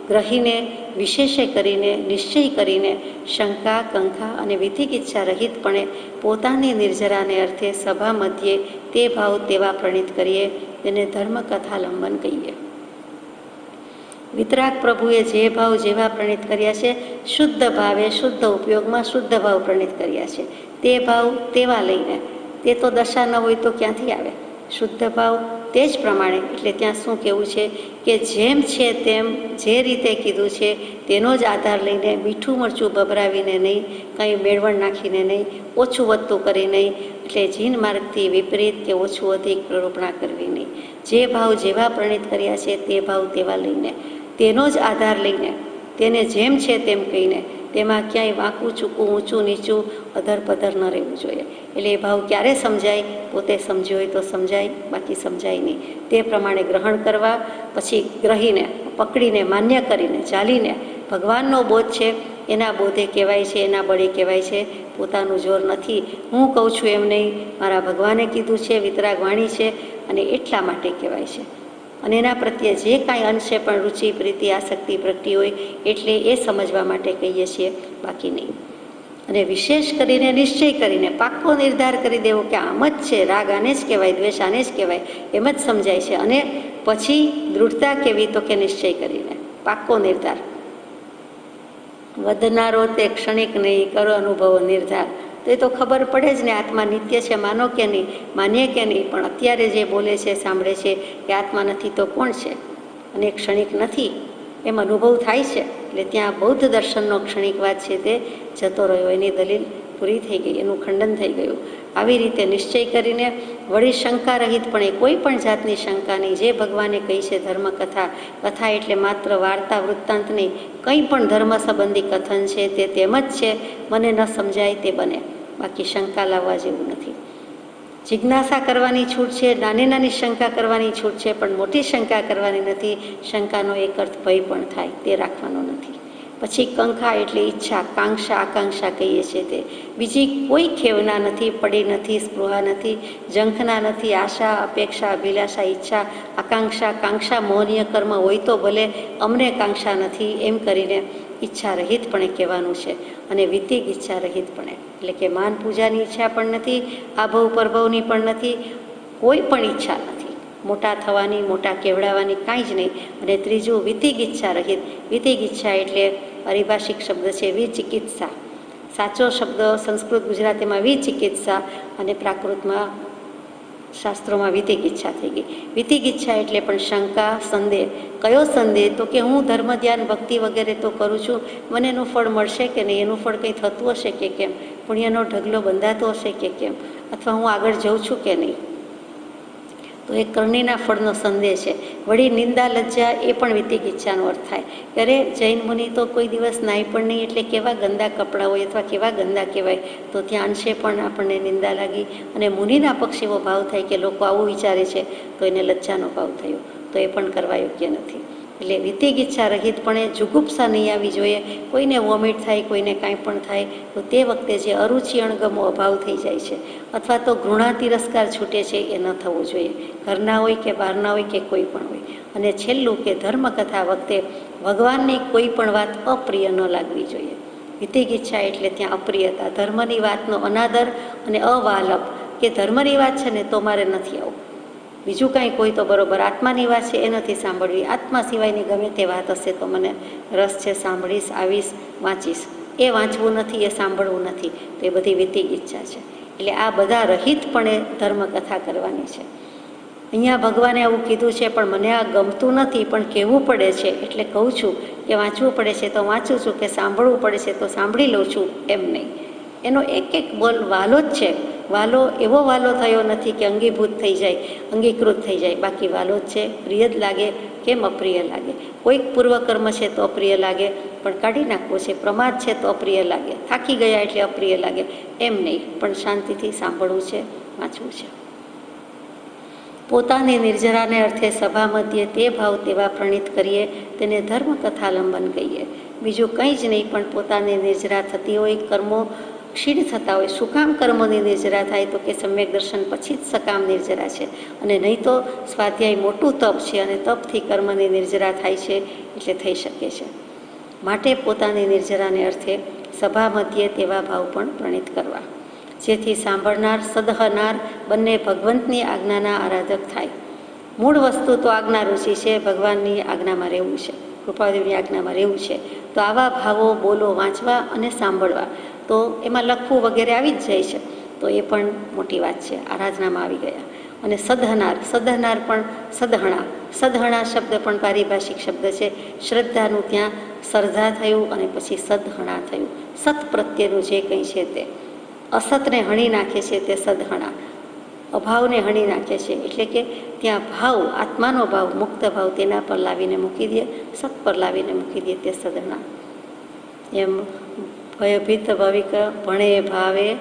ગ્રહીને, વિશેષે કરીને, નિશ્ચય કરીને, શંકા, કંકા અને વિતિકિચ્છા રહિતપણે પોતાની નિર્જરાને અર્થે સભા મધ્યે તે ભાવ તેવા પ્રણીત કરીએ તેને ધર્મકથાલંબન કહીએ. વિતરાગ પ્રભુએ જે ભાવ જેવા પ્રણીત કર્યા છે, શુદ્ધ ભાવે શુદ્ધ ઉપયોગમાં શુદ્ધ ભાવ પ્રણીત કર્યા છે. તે ભાવ તેવા લઈને, તે તો દશા ન હોય તો ક્યાંથી આવે? શુદ્ધ ભાવ તે જ પ્રમાણે. એટલે ત્યાં શું કહેવું છે કે જેમ છે તેમ જે રીતે કીધું છે તેનો જ આધાર લઈને, મીઠું મરચું ભભરાવીને નહીં, કંઈ મેળવણ નાખીને નહીં, ઓછું વધતું કરી નહીં, એટલે જીન માર્ગથી વિપરીત કે ઓછું અધિક પ્રરૂપણા કરવી નહીં. જે ભાવ જેવા પ્રણીત કર્યા છે તે ભાવ તેવા લઈને, તેનો જ આધાર લઈને, તેને જેમ છે તેમ કહીને, તેમાં ક્યાંય વાંકું ચૂકું, ઊંચું નીચું, અધર પધર ન રહેવું જોઈએ. એટલે એ ભાવ ક્યારે સમજાય? પોતે સમજ્યો હોય તો સમજાય, બાકી સમજાય નહીં. તે પ્રમાણે ગ્રહણ કરવા, પછી ગ્રહીને, પકડીને, માન્ય કરીને, ચાલીને, ભગવાનનો બોધ છે એના બોધે કહેવાય છે, એના બળે કહેવાય છે. પોતાનું જોર નથી, હું કહું છું એમ નહીં, મારા ભગવાને કીધું છે, વિતરાગ વાણી છે અને એટલા માટે કહેવાય છે. અને એના પ્રત્યે જે કાંઈ અંશે પણ રુચિ, પ્રીતિ, આસક્તિ પ્રગટી હોય એટલે એ સમજવા માટે કહીએ છીએ, બાકી નહીં. અને વિશેષ કરીને નિશ્ચય કરીને પાક્કો નિર્ધાર કરી દેવો કે આમ જ છે, રાગ આને જ કહેવાય, દ્વેષ આને જ કહેવાય, એમ જ સમજાય છે. અને પછી દૃઢતા કેવી? તો કે નિશ્ચય કરીને પાક્કો નિર્ધાર. વધનારો તે ક્ષણિક નહીં, કરો અનુભવો નિર્ધાર. તો એ તો ખબર પડે જ ને, આત્મા નિત્ય છે, માનો કે નહીં, માનીએ કે નહીં, પણ અત્યારે જે બોલે છે, સાંભળે છે કે આત્મા નથી તો કોણ છે? અને ક્ષણિક નથી એમ અનુભવ થાય છે. એટલે ત્યાં બૌદ્ધ દર્શનનો ક્ષણિકવાદ છે તે જતો રહ્યો, એની દલીલ પૂરી થઈ ગઈ, એનું ખંડન થઈ ગયું. આવી રીતે નિશ્ચય કરીને, વળી શંકા રહિતપણે, કોઈ પણ જાતની શંકા નહીં. જે ભગવાને કહી છે ધર્મકથા, કથા એટલે માત્ર વાર્તા, વૃત્તાંત નહીં, કંઈ પણ ધર્મ સંબંધી કથન છે તે તેમ જ છે, મને ન સમજાય તે બને, બાકી શંકા લાવવા જેવું નથી. જિજ્ઞાસા કરવાની છૂટ છે, નાની નાની શંકા કરવાની છૂટ છે, પણ મોટી શંકા કરવાની નથી. શંકાનો એક અર્થ ભય પણ થાય, તે રાખવાનો નથી. પછી કંકા એટલે ઈચ્છા, કાંક્ષા, આકાંક્ષા કહીએ છીએ તે. બીજી કોઈ ખેવના નથી, પડી નથી, સ્પૃહા નથી, ઝંખના નથી, આશા, અપેક્ષા, અભિલાષા, ઈચ્છા, આકાંક્ષા, કાંક્ષા મોહનીય કર્મ હોય તો ભલે, અમને કાંક્ષા નથી, એમ કરીને ઈચ્છા રહિતપણે કહેવાનું છે. અને વિતિક ઈચ્છા રહિતપણે એટલે કે માન પૂજાની ઈચ્છા પણ નથી, આભવ પરભવની પણ નથી, કોઈ પણ ઈચ્છા નથી, મોટા થવાની, મોટા કેવડાવવાની, કાંઈ જ નહીં. અને ત્રીજું, વિતિક ઈચ્છા રહિત. વિતિક ઈચ્છા એટલે પારિભાષિક શબ્દ છે વિચિકિત્સા. સાચો શબ્દ સંસ્કૃત ગુજરાતીમાં વિચિકિત્સા અને પ્રાકૃતમાં શાસ્ત્રોમાં વિતિક ઈચ્છા થઈ ગઈ. વિતિક ઈચ્છા એટલે પણ શંકા, સંદેહ. કયો સંદેહ? તો કે હું ધર્મ, ધ્યાન, ભક્તિ વગેરે તો કરું છું, મને એનું ફળ મળશે કે નહીં, એનું ફળ કંઈ થતું હશે કે કેમ, પુણ્યનો ઢગલો બંધાતો હશે કે કેમ, અથવા હું આગળ જઉં છું કે નહીં. તો એ કરણીના ફળનો સંદેહ છે. વળી નિંદા, લજ્જા એ પણ વિતિક ઈચ્છાનો અર્થ થાય. અરે જૈન મુનિ તો કોઈ દિવસ નાય પણ નહીં, એટલે કેવા ગંદા કપડાં હોય અથવા કેવા ગંદા કહેવાય, તો ત્યાં અંશે પણ આપણને નિંદા લાગી. અને મુનિના પક્ષ એવો ભાવ થાય કે લોકો આવું વિચારે છે, તો એને લજ્જાનો ભાવ થયો, તો એ પણ કરવા યોગ્ય નથી. એટલે વિતિક ઈચ્છા રહિતપણે જુગુપ્સા નહીં આવી જોઈએ. કોઈને વોમિટ થાય, કોઈને કાંઈ પણ થાય, તો તે વખતે જે અરુચિ, અણગમો અભાવ થઈ જાય છે, અથવા તો ઘૃણા, તિરસ્કાર છૂટે છે, એ ન થવું જોઈએ. ઘરના હોય કે બહારના હોય કે કોઈ પણ હોય. અને છેલ્લું કે ધર્મકથા વખતે ભગવાનની કોઈ પણ વાત અપ્રિય ન લાગવી જોઈએ. વિતિક ઈચ્છા એટલે ત્યાં અપ્રિયતા, ધર્મની વાતનો અનાદર અને અવાલપ, કે ધર્મની વાત છે ને તો મારે નથી આવું, બીજું કાંઈ કોઈ તો બરોબર, આત્માની વાત છે એ નથી સાંભળવી, આત્મા સિવાયની ગમે તે વાત હશે તો મને રસ છે, સાંભળીશ, આવીશ, વાંચીશ. એ વાંચવું નથી, એ સાંભળવું નથી, તો એ બધી વિતિક ઈચ્છા છે. એટલે આ બધા રહિતપણે ધર્મકથા કરવાની છે. અહીંયા ભગવાને આવું કીધું છે, પણ મને આ ગમતું નથી, પણ કહેવું પડે છે એટલે કહું છું, કે વાંચવું પડે છે તો વાંચું છું, કે સાંભળવું પડે છે તો સાંભળી લઉં છું, એમ નહીં. એનો એક એક બોલ વાલો જ છે, વાલો એવો વાલો થયો નથી કે અંગીભૂત થઈ જાય, અંગીકૃત થઈ જાય. બાકી વાલો જ છે, પ્રિય જ લાગે કેમ અપ્રિય લાગે. કોઈક પૂર્વકર્મ છે તો અપ્રિય લાગે, પણ કાઢી નાખવો છે. પ્રમાદ છે તો અપ્રિય લાગે, થાકી ગયા એટલે અપ્રિય લાગે, એમ નહીં. પણ શાંતિથી સાંભળવું છે, વાંચવું છે. પોતાની નિર્જરાને અર્થે સભા મધ્યે તે ભાવ તેવા પ્રણીત કરીએ, તેને ધર્મકથાલંબન કહીએ. બીજું કંઈ જ નહીં, પણ પોતાની નિર્જરા થતી હોય, કર્મો ક્ષીણ થતા હોય. શું કામ કર્મોની નિર્જરા થાય? તો કે સમ્યક દર્શન પછી જ સકામ નિર્જરા છે, અને નહીં તો સ્વાધ્યાય મોટું તપ છે, અને તપથી કર્મની નિર્જરા થાય છે, એટલે થઈ શકે છે. માટે પોતાની નિર્જરાને અર્થે સભા મધ્યે તેવા ભાવ પણ પ્રણીત કરવા, જેથી સાંભળનાર સદહનાર બંને ભગવંતની આજ્ઞાના આરાધક થાય. મૂળ વસ્તુ તો આજ્ઞારૂચિ છે, ભગવાનની આજ્ઞામાં રહેવું છે, કૃપાદેવની આજ્ઞામાં રહેવું છે. તો આવા ભાવો બોલો, વાંચવા અને સાંભળવા. તો એમાં લખવું વગેરે આવી જ જાય છે, તો એ પણ મોટી વાત છે, આરાધનામાં આવી ગયા. અને સદહનાર, સદહનાર પણ સદહણા. સદહણા શબ્દ પણ પારિભાષિક શબ્દ છે. શ્રદ્ધાનું ત્યાં શ્રદ્ધા થયું અને પછી સદહણા થયું. સત પ્રત્યેનું જે કંઈ છે તે અસતને હણી નાખે છે તે સદહણા, અભાવને હણી નાખે છે. એટલે કે ત્યાં ભાવ, આત્માનો ભાવ, મુક્ત ભાવ તેના પર લાવીને મૂકી દે, સત પર લાવીને મૂકી દે તે સદહણા. એમ ભયભીત ભાવિક ભણે ભાવે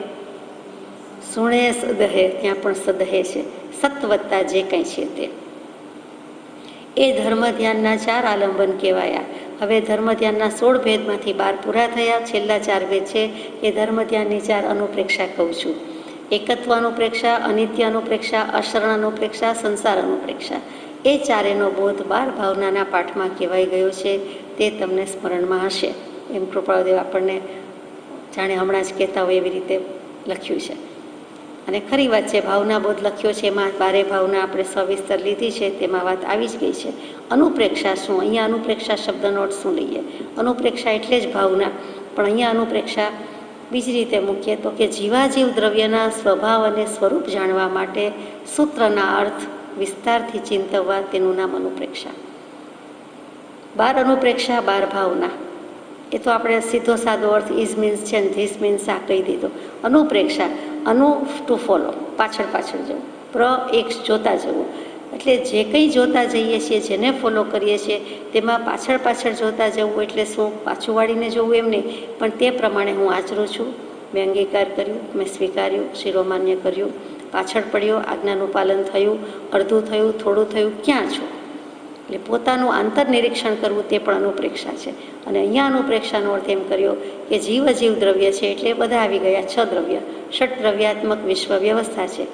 સુણે સદહે, ત્યાં પણ સદહે છે. સત્વત્તા જે કંઈ છે તે એ ધર્મ ધ્યાનના 4 આલંબન કહેવાયા. હવે ધર્મ ધ્યાનના 16 ભેદમાંથી 12 પૂરા થયા. છેલ્લા 4 ભેદ છે એ ધર્મ ધ્યાનની 4 અનુપ્રેક્ષા કહું છું. એકત્વ અનુપ્રેક્ષા, અનિત્ય અનુપ્રેક્ષા, અશરણ અનુપ્રેક્ષા, સંસાર અનુપ્રેક્ષા. એ ચારેનો બોધ 12 ભાવનાના પાઠમાં કહેવાઈ ગયો છે. તે તમને સ્મરણમાં હશે. એમ કૃપાળદેવ આપણને જાણે હમણાં જ કહેતા હોય એવી રીતે લખ્યું છે. અને ખરી વાત છે, ભાવના બોધ લખ્યો છે, એમાં 12 ભાવના આપણે સવિસ્તર લીધી છે, તેમાં વાત આવી જ ગઈ છે. અનુપ્રેક્ષા શું? અહીંયા અનુપ્રેક્ષા શબ્દનો અર્થ શું લઈએ? અનુપ્રેક્ષા એટલે જ ભાવના, પણ અહીંયા અનુપ્રેક્ષા બીજી રીતે મૂકીએ તો કે જીવાજીવ દ્રવ્યના સ્વભાવ અને સ્વરૂપ જાણવા માટે સૂત્રના અર્થ વિસ્તારથી ચિંતવવા, તેનું નામ અનુપ્રેક્ષા. 12 અનુપ્રેક્ષા, 12 ભાવના, એ તો આપણે સીધો સાદો અર્થ ઇઝ મીન્સ છે ને ધીસ મીન્સ આ કહી દીધો. અનુપ્રેક્ષા, અનુ ટુ ફોલો, પાછળ પાછળ જવું, પ્ર એક જોતા જવું. એટલે જે કંઈ જોતા જઈએ છીએ, જેને ફોલો કરીએ છીએ, તેમાં પાછળ પાછળ જોતા જવું. એટલે શું? પાછું વાળીને જોવું એમ નહીં, પણ તે પ્રમાણે હું આચરું છું. મેં અંગીકાર કર્યું, મેં સ્વીકાર્યું, શિરોમાન્ય કર્યું, પાછળ પડ્યો, આજ્ઞાનું પાલન થયું, અડધું થયું, થોડું થયું, ક્યાં છું? એટલે પોતાનું આંતરનિરીક્ષણ કરવું તે પણ અનુપ્રેક્ષા છે. અને અહીંયા અનુપ્રેક્ષાનો અર્થ એમ કર્યો કે જીવ દ્રવ્ય છે, એટલે બધા આવી ગયા 6 દ્રવ્ય. ષટ દ્રવ્યાત્મક વિશ્વ વ્યવસ્થા છે.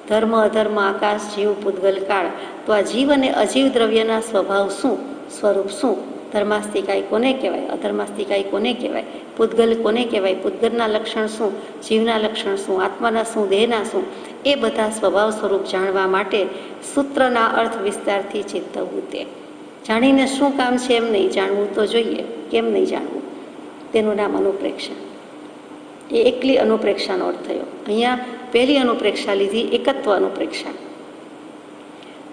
ધર્મ, અધર્મ, આકાશ, જીવ, પૂતગલ, કાળ. તો આ જીવ અને અજીવ દ્રવ્યના સ્વભાવ શું, સ્વરૂપ શું? ધર્માસ્તિકાય કોને કહેવાય? અધર્માસ્તિકાય કોને કહેવાય? પૂતગલ કોને કહેવાય? પૂતગલના લક્ષણ શું? જીવના લક્ષણ શું? આત્માના શું? દેહના શું? એ બધા સ્વભાવ સ્વરૂપ જાણવા માટે સૂત્રના અર્થ વિસ્તારથી ચિંતવવું. તે જાણીને શું કામ છે એમ નહીં, જાણવું તો જોઈએ. કેમ નહીં જાણવું? તેનું નામ અનુપ્રેક્ષા. એ એકલી અનુપ્રેક્ષાનો અર્થ થયો. અહીંયા પહેલી અનુપ્રેક્ષા લીધી, એકત્વ અનુપ્રેક્ષા.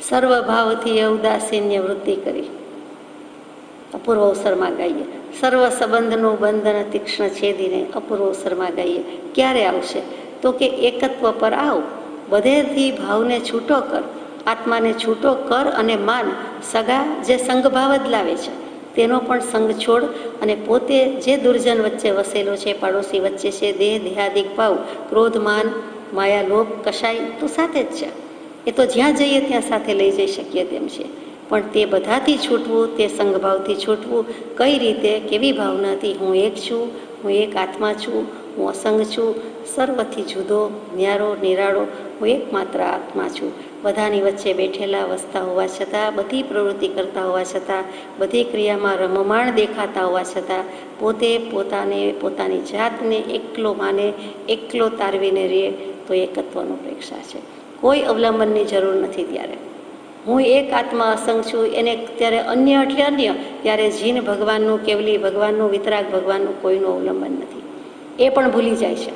સર્વભાવથી ઉદાસીન્ય વૃત્તિ કરી, અપૂર્વ અવસરમાં ગાઈએ. સર્વ સંબંધનું બંધન તીક્ષ્ણ છેદીને અપૂર્વ અવસરમાં ગાઈએ. ક્યારે આવશે? તો કે એકત્વ પર આવ, બધેથી ભાવને છૂટો કર, આત્માને છૂટો કર અને માન. સગા જે સંગભાવ જ લાવે છે તેનો પણ સંગ છોડ, અને પોતે જે દુર્જન વચ્ચે વસેલો છે, પાડોશી વચ્ચે છે, દેહ દેહાદિક ભાવ, ક્રોધ, માન, માયા, લોભ, કશાય તો સાથે જ છે. એ તો જ્યાં જઈએ ત્યાં સાથે લઈ જઈ શકીએ તેમ છે. પણ તે બધાથી છૂટવું, તે સંગભાવથી છૂટવું. કઈ રીતે? કેવી ભાવનાથી? હું એક છું, હું એક આત્મા છું, હું અસંગ છું, સર્વથી જુદો, ન્યારો, નિરાળો, હું એકમાત્ર આત્મા છું. બધાની વચ્ચે બેઠેલા વસતા હોવા છતાં, બધી પ્રવૃત્તિ કરતા હોવા છતાં, બધી ક્રિયામાં રમમાણ દેખાતા હોવા છતાં, પોતે પોતાને, પોતાની જાતને એકલો માને, એકલો તારવીને રહે, તો એકત્વ અનુપ્રેક્ષા છે. કોઈ અવલંબનની જરૂર નથી. ત્યારે હું એક આત્મા અસંગ છું, એને ત્યારે અન્ય એટલે અન્ય, ત્યારે જીન ભગવાનનું, કેવલી ભગવાનનું, વિતરાગ ભગવાનનું કોઈનું અવલંબન નથી. એ પણ ભૂલી જાય છે.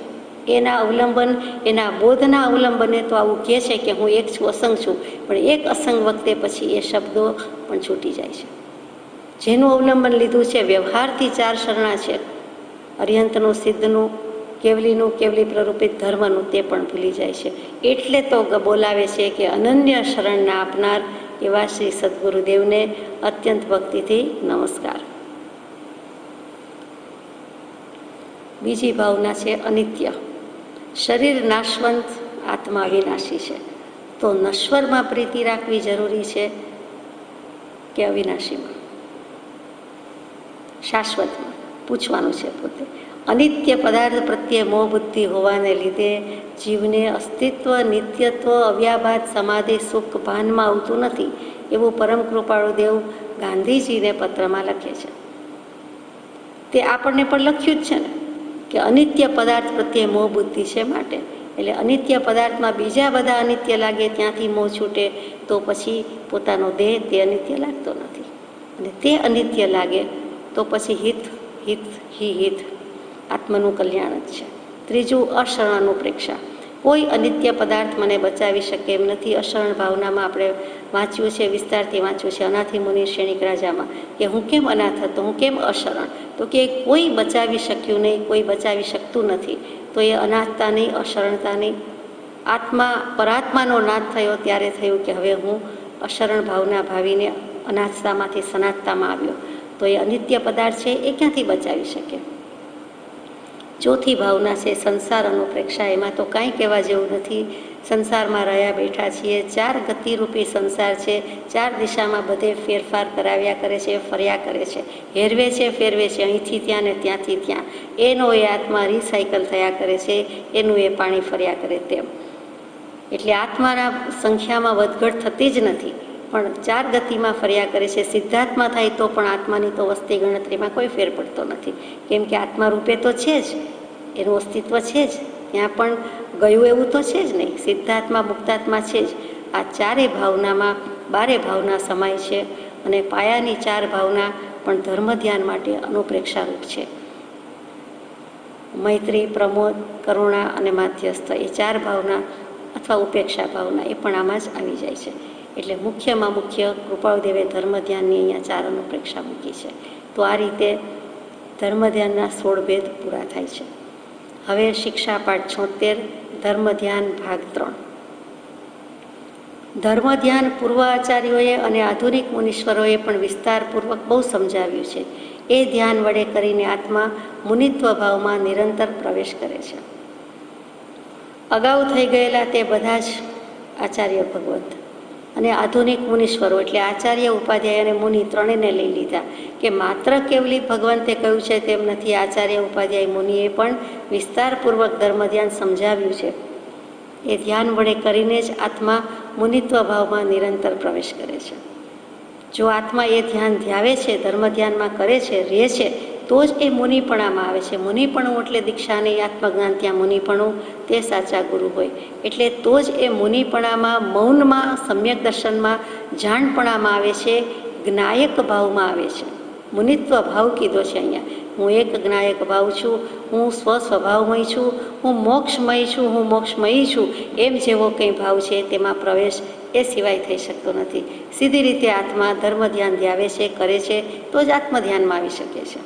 એના અવલંબન, એના બોધના અવલંબને તો આવું કહે છે કે હું એક છું, અસંગ છું, પણ એક અસંગ વખતે પછી એ શબ્દો પણ છૂટી જાય છે. જેનું અવલંબન લીધું છે, વ્યવહારથી 4 શરણા છે, અર્યંતનું, સિદ્ધનું, કેવલીનું કેવલી પ્રરૂપિત ધર્મનું તે પણ ભૂલી જાય છે. એટલે તો બોલાવે છે કે અનન્ય શરણના આપનાર એવા શ્રી સદગુરુદેવને અત્યંત ભક્તિથી નમસ્કાર. બીજી ભાવના છે અનિત્ય. શરીર નાશવંત, આત્મા અવિનાશી છે. તો નશ્વરમાં પ્રીતિ રાખવી જરૂરી છે કે અવિનાશીમાં, શાશ્વતમાં? પૂછવાનું છે પોતે. અનિત્ય પદાર્થ પ્રત્યે મોહ બુદ્ધિ હોવાને લીધે જીવને અસ્તિત્વ, નિત્યત્વ, અવ્યાભાત, સમાધિ, સુખ ભાનમાં આવતું નથી એવું પરમ કૃપાળુ દેવ ગાંધીજીને પત્રમાં લખે છે. તે આપણને પણ લખ્યું જ છે ને કે અનિત્ય પદાર્થ પ્રત્યે મોહ બુદ્ધિ છે માટે. એટલે અનિત્ય પદાર્થમાં બીજા બધા અનિત્ય લાગે ત્યાંથી મોહ છૂટે તો પછી પોતાનો દેહ તે અનિત્ય લાગતો નથી. અને તે અનિત્ય લાગે તો પછી હિત હિત હિત આત્મનું કલ્યાણ જ છે. ત્રીજું અશરણાનુપ્રેક્ષા. કોઈ અનિત્ય પદાર્થ મને બચાવી શકે એમ નથી. અશરણ ભાવનામાં આપણે વાંચ્યું છે, વિસ્તારથી વાંચ્યું છે અનાથી મુનિ શ્રેણિક રાજામાં, કે હું કેમ અનાથ હતો, હું કેમ અશરણ? તો કે કોઈ બચાવી શક્યું નહીં, કોઈ બચાવી શકતું નથી. તો એ અનાથતા નહીં, અશરણતા નહીં. પરાત્માનો નાથ થયો ત્યારે થયું કે હવે હું અશરણ ભાવના ભાવીને અનાથતામાંથી સનાથતામાં આવ્યો. તો એ અનિત્ય પદાર્થ છે એ ક્યાંથી બચાવી શકે? ચોથી ભાવના છે સંસાર અનુપ્રેક્ષા. એમાં તો કાંઈ કહેવા જેવું નથી. સંસારમાં રહ્યા બેઠા છીએ, 4 ગતિરૂપી સંસાર છે. 4 દિશામાં બધે ફેરફાર કરાવ્યા કરે છે, ફર્યા કરે છે, હેરવે છે, ફેરવે છે, અહીંથી ત્યાં ને ત્યાંથી ત્યાં. એનો એ આત્મા રિસાયકલ થયા કરે છે, એનું એ પાણી ફર્યા કરે તેમ. એટલે આત્માના સંખ્યામાં વધઘટ થતી જ નથી, પણ 4 ગતિમાં ફર્યા કરે છે. સિદ્ધાર્થમાં થાય તો પણ આત્માની તો વસ્તી ગણતરીમાં કોઈ ફેર પડતો નથી, કેમ કે આત્મા રૂપે તો છે જ, એનું અસ્તિત્વ છે જ, ત્યાં પણ ગયું એવું તો છે જ નહીં. સિદ્ધાર્થમાં, મુક્તાત્મા છે જ. આ 4 ભાવનામાં 12 ભાવના સમાય છે. અને પાયાની 4 ભાવના પણ ધર્મ ધ્યાન માટે અનુપ્રેક્ષારૂપ છે. મૈત્રી, પ્રમોદ, કરુણા અને માધ્યસ્થ, એ 4 ભાવના અથવા ઉપેક્ષા ભાવના એ પણ આમાં જ આવી જાય છે. એટલે મુખ્યમાં મુખ્ય કૃપાળુદેવે ધર્મ ધ્યાનની અહીંયા 4 અનુપ્રેક્ષા મૂકી છે. તો આ રીતે ધર્મ ધ્યાનના 16 ભેદ પૂરા થાય છે. હવે શિક્ષા પાઠ 76, ધર્મ ધ્યાન ભાગ 3. ધર્મ ધ્યાન પૂર્વ આચાર્યોએ અને આધુનિક મુનીશ્વરોએ પણ વિસ્તારપૂર્વક બહુ સમજાવ્યું છે. એ ધ્યાન વડે કરીને આત્મા મુનિત્વ ભાવમાં નિરંતર પ્રવેશ કરે છે. અગાઉ થઈ ગયેલા તે બધા જ આચાર્ય ભગવંત અને આધુનિક મુનીશ્વરો, એટલે આચાર્ય, ઉપાધ્યાય અને મુનિ ત્રણેયને લઈ લીધા કે માત્ર કેવલી ભગવંતે કહ્યું છે તેમ નથી. આચાર્ય, ઉપાધ્યાય, મુનિએ પણ વિસ્તારપૂર્વક ધર્મ ધ્યાન સમજાવ્યું છે. એ ધ્યાન વડે કરીને જ આત્મા મુનિત્વ ભાવમાં નિરંતર પ્રવેશ કરે છે. જો આત્મા એ ધ્યાન ધ્યાવે છે, ધર્મ ધ્યાનમાં કરે છે, રહે છે, તો જ એ મુનિપણામાં આવે છે. મુનિપણું એટલે દીક્ષા નહીં, આત્મજ્ઞાન, ત્યાં મુનિપણું તે સાચા ગુરુ હોય. એટલે તો જ એ મુનિપણામાં, મૌનમાં, સમ્યક દર્શનમાં, જાણપણામાં આવે છે, જ્ઞાયક ભાવમાં આવે છે. મુનિત્વ ભાવ કીધો છે અહીંયા. હું એક જ્ઞાયક ભાવ છું, હું સ્વસ્વભાવમય છું, હું મોક્ષમય છું, હું મોક્ષમયી છું, એમ જેવો કંઈ ભાવ છે તેમાં પ્રવેશ એ સિવાય થઈ શકતો નથી. સીધી રીતે આત્મા ધર્મ ધ્યાન ધ્યાવે છે, કરે છે, તો જ આત્મધ્યાનમાં આવી શકે છે,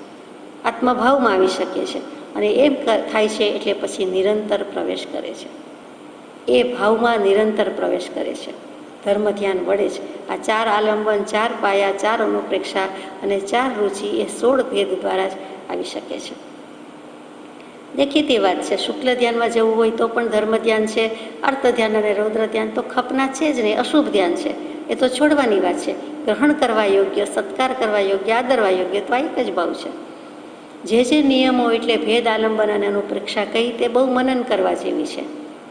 આત્મભાવમાં આવી શકે છે. અને એમ થાય છે એટલે પછી નિરંતર પ્રવેશ કરે છે. એ ભાવમાં નિરંતર પ્રવેશ કરે છે ધર્મ ધ્યાન વડે જ. આ 4 આલંબન, 4 પાયા, 4 અનુપ્રેક્ષા અને 4 રુચિ એ 16 ભેદ દ્વારા જ આવી શકે છે. દેખીતી વાત છે, શુક્લ ધ્યાનમાં જવું હોય તો પણ ધર્મ ધ્યાન છે. અર્થ ધ્યાન અને રૌદ્ર ધ્યાન તો ખપના છે જ નહીં, અશુભ ધ્યાન છે, એ તો છોડવાની વાત છે. ગ્રહણ કરવા યોગ્ય, સત્કાર કરવા યોગ્ય, આદરવા યોગ્ય તો આ એક જ ભાવ છે. જે નિયમો એટલે ભેદ, આલંબન અને અનુપ્રેક્ષા કહી તે બહુ મનન કરવા જેવી છે.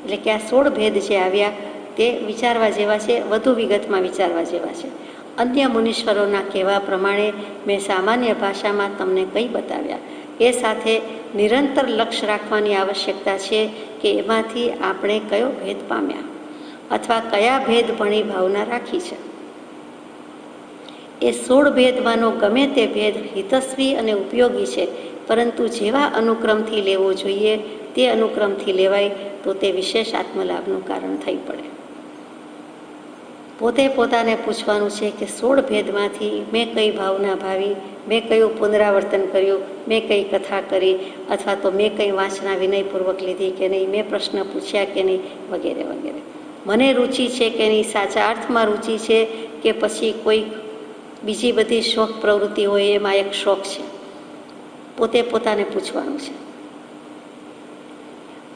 એટલે કે આ 16 ભેદ જે આવ્યા તે વિચારવા જેવા છે, વધુ વિગતમાં વિચારવા જેવા છે. અન્ય મુનીશ્વરોના કહેવા પ્રમાણે મેં સામાન્ય ભાષામાં તમને કંઈ બતાવ્યા. એ સાથે નિરંતર લક્ષ્ય રાખવાની આવશ્યકતા છે કે એમાંથી આપણે કયો ભેદ પામ્યા અથવા કયા ભેદ ભણી ભાવના રાખી છે. એ 16 ભેદમાંનો ગમે તે ભેદ હિતસ્વી અને ઉપયોગી છે, પરંતુ જેવા અનુક્રમથી લેવો જોઈએ તે અનુક્રમથી લેવાય તો તે વિશેષ આત્મલાભનું કારણ થઈ પડે. પોતે પોતાને પૂછવાનું છે કે 16 ભેદમાંથી મેં કઈ ભાવના ભાવી, મેં કયું પુનરાવર્તન કર્યું, મેં કઈ કથા કરી, અથવા તો મેં કંઈ વાંચના વિનયપૂર્વક લીધી કે નહીં, મેં પ્રશ્ન પૂછ્યા કે નહીં, વગેરે વગેરે. મને રુચિ છે કે નહીં, સાચા અર્થમાં રુચિ છે કે પછી કોઈ બીજી બધી શોખ પ્રવૃત્તિ હોય એમાં એક શોખ છે, પોતે પોતાને પૂછવાનું છે.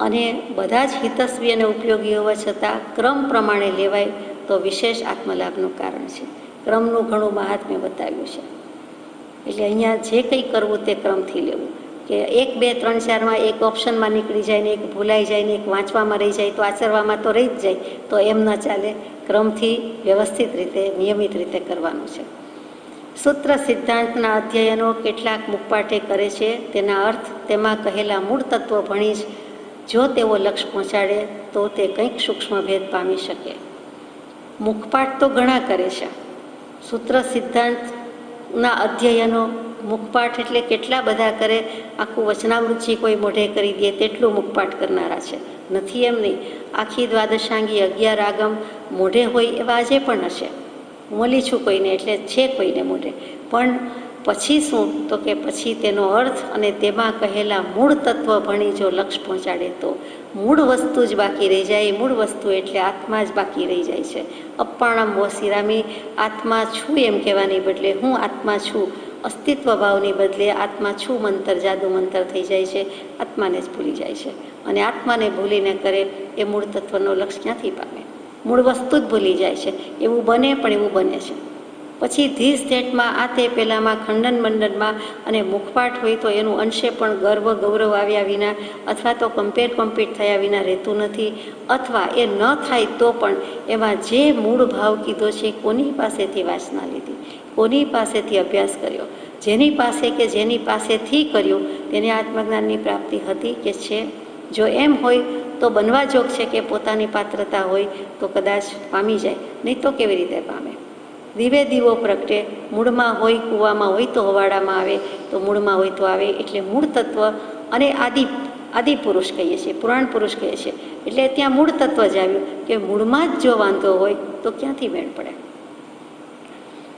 અને બધા જ હિતસ્વી અને ઉપયોગી હોવા છતાં ક્રમ પ્રમાણે લેવાય તો વિશેષ આત્મલાભનું કારણ છે. ક્રમનું ઘણું મહાત્મ્ય બતાવ્યું છે. એટલે અહીંયા જે કંઈ કરવું તે ક્રમથી લેવું. કે 1, 2, 3, 4માં એક ઓપ્શનમાં નીકળી જાય ને એક ભૂલાઈ જાય ને એક વાંચવામાં રહી જાય તો આચરવામાં તો રહી જ જાય, તો એમ ન ચાલે. ક્રમથી વ્યવસ્થિત રીતે નિયમિત રીતે કરવાનું છે. સૂત્ર સિદ્ધાંતના અધ્યયનો કેટલાક મુખપાઠે કરે છે. તેના અર્થ તેમાં કહેલા મૂળ તત્વો ભણી જ જો તેઓ લક્ષ્ય પહોંચાડે તો તે કંઈક સૂક્ષ્મ ભેદ પામી શકે. મુખપાઠ તો ઘણા કરે છે. સૂત્ર સિદ્ધાંતના અધ્યયનો મુખપાઠ એટલે કેટલા બધા કરે, આખું વચનામૃતજી કોઈ મોઢે કરી દે તેટલું મુખપાઠ કરનારા છે. નથી એમ નહીં, આખી દ્વાદશાંગી 11 આગમ મોઢે હોય એવા આજે પણ હશે. મળી છું કોઈને એટલે છે કોઈને મોઢે, પણ પછી શું તો કે પછી તેનો અર્થ અને તેમાં કહેલા મૂળ તત્વ ભણી જો લક્ષ્ય પહોંચાડે તો મૂળ વસ્તુ જ બાકી રહી જાય. મૂળ વસ્તુ એટલે આત્મા જ બાકી રહી જાય છે. અપ્પાણમ વોસિરામી, આત્મા છું એમ કહેવાની બદલે હું આત્મા છું, અસ્તિત્વ ભાવની બદલે આત્મા છું મંતર જાદુ મંતર થઈ જાય છે. આત્માને જ ભૂલી જાય છે. અને આત્માને ભૂલીને કરે એ મૂળ તત્વનો લક્ષ્ય ક્યાંથી પામે? મૂળ વસ્તુ જ ભૂલી જાય છે. એવું બને પણ એવું બને છે. પછી ધીસ ધેટમાં આ તે પહેલાંમાં ખંડન મંડનમાં અને મુખપાઠ હોય તો એનું અંશે પણ ગર્વ ગૌરવ આવ્યા વિના અથવા તો કમ્પીટ થયા વિના રહેતું નથી. અથવા એ ન થાય તો પણ એમાં જે મૂળ ભાવ કીધો છે, કોની પાસેથી વાસના લીધી, કોની પાસેથી અભ્યાસ કર્યો, જેની પાસે કે જેની પાસેથી કર્યું તેને આત્મજ્ઞાનની પ્રાપ્તિ હતી કે છે. જો એમ હોય તો બનવા જોગ છે કે પોતાની પાત્રતા હોય તો કદાચ પામી જાય, નહીં તો કેવી રીતે પામે? દીવે દીવો પ્રગટે, મૂળમાં હોય કૂવામાં હોય તો હવાડામાં આવે, તો મૂળમાં હોય તો આવે. એટલે મૂળ તત્વ અને આદિ પુરુષ કહીએ છીએ, પુરાણ પુરુષ કહીએ છીએ. એટલે ત્યાં મૂળ તત્વ જ આવ્યું કે મૂળમાં જ જો વાંધો હોય તો ક્યાંથી મેળ પડે?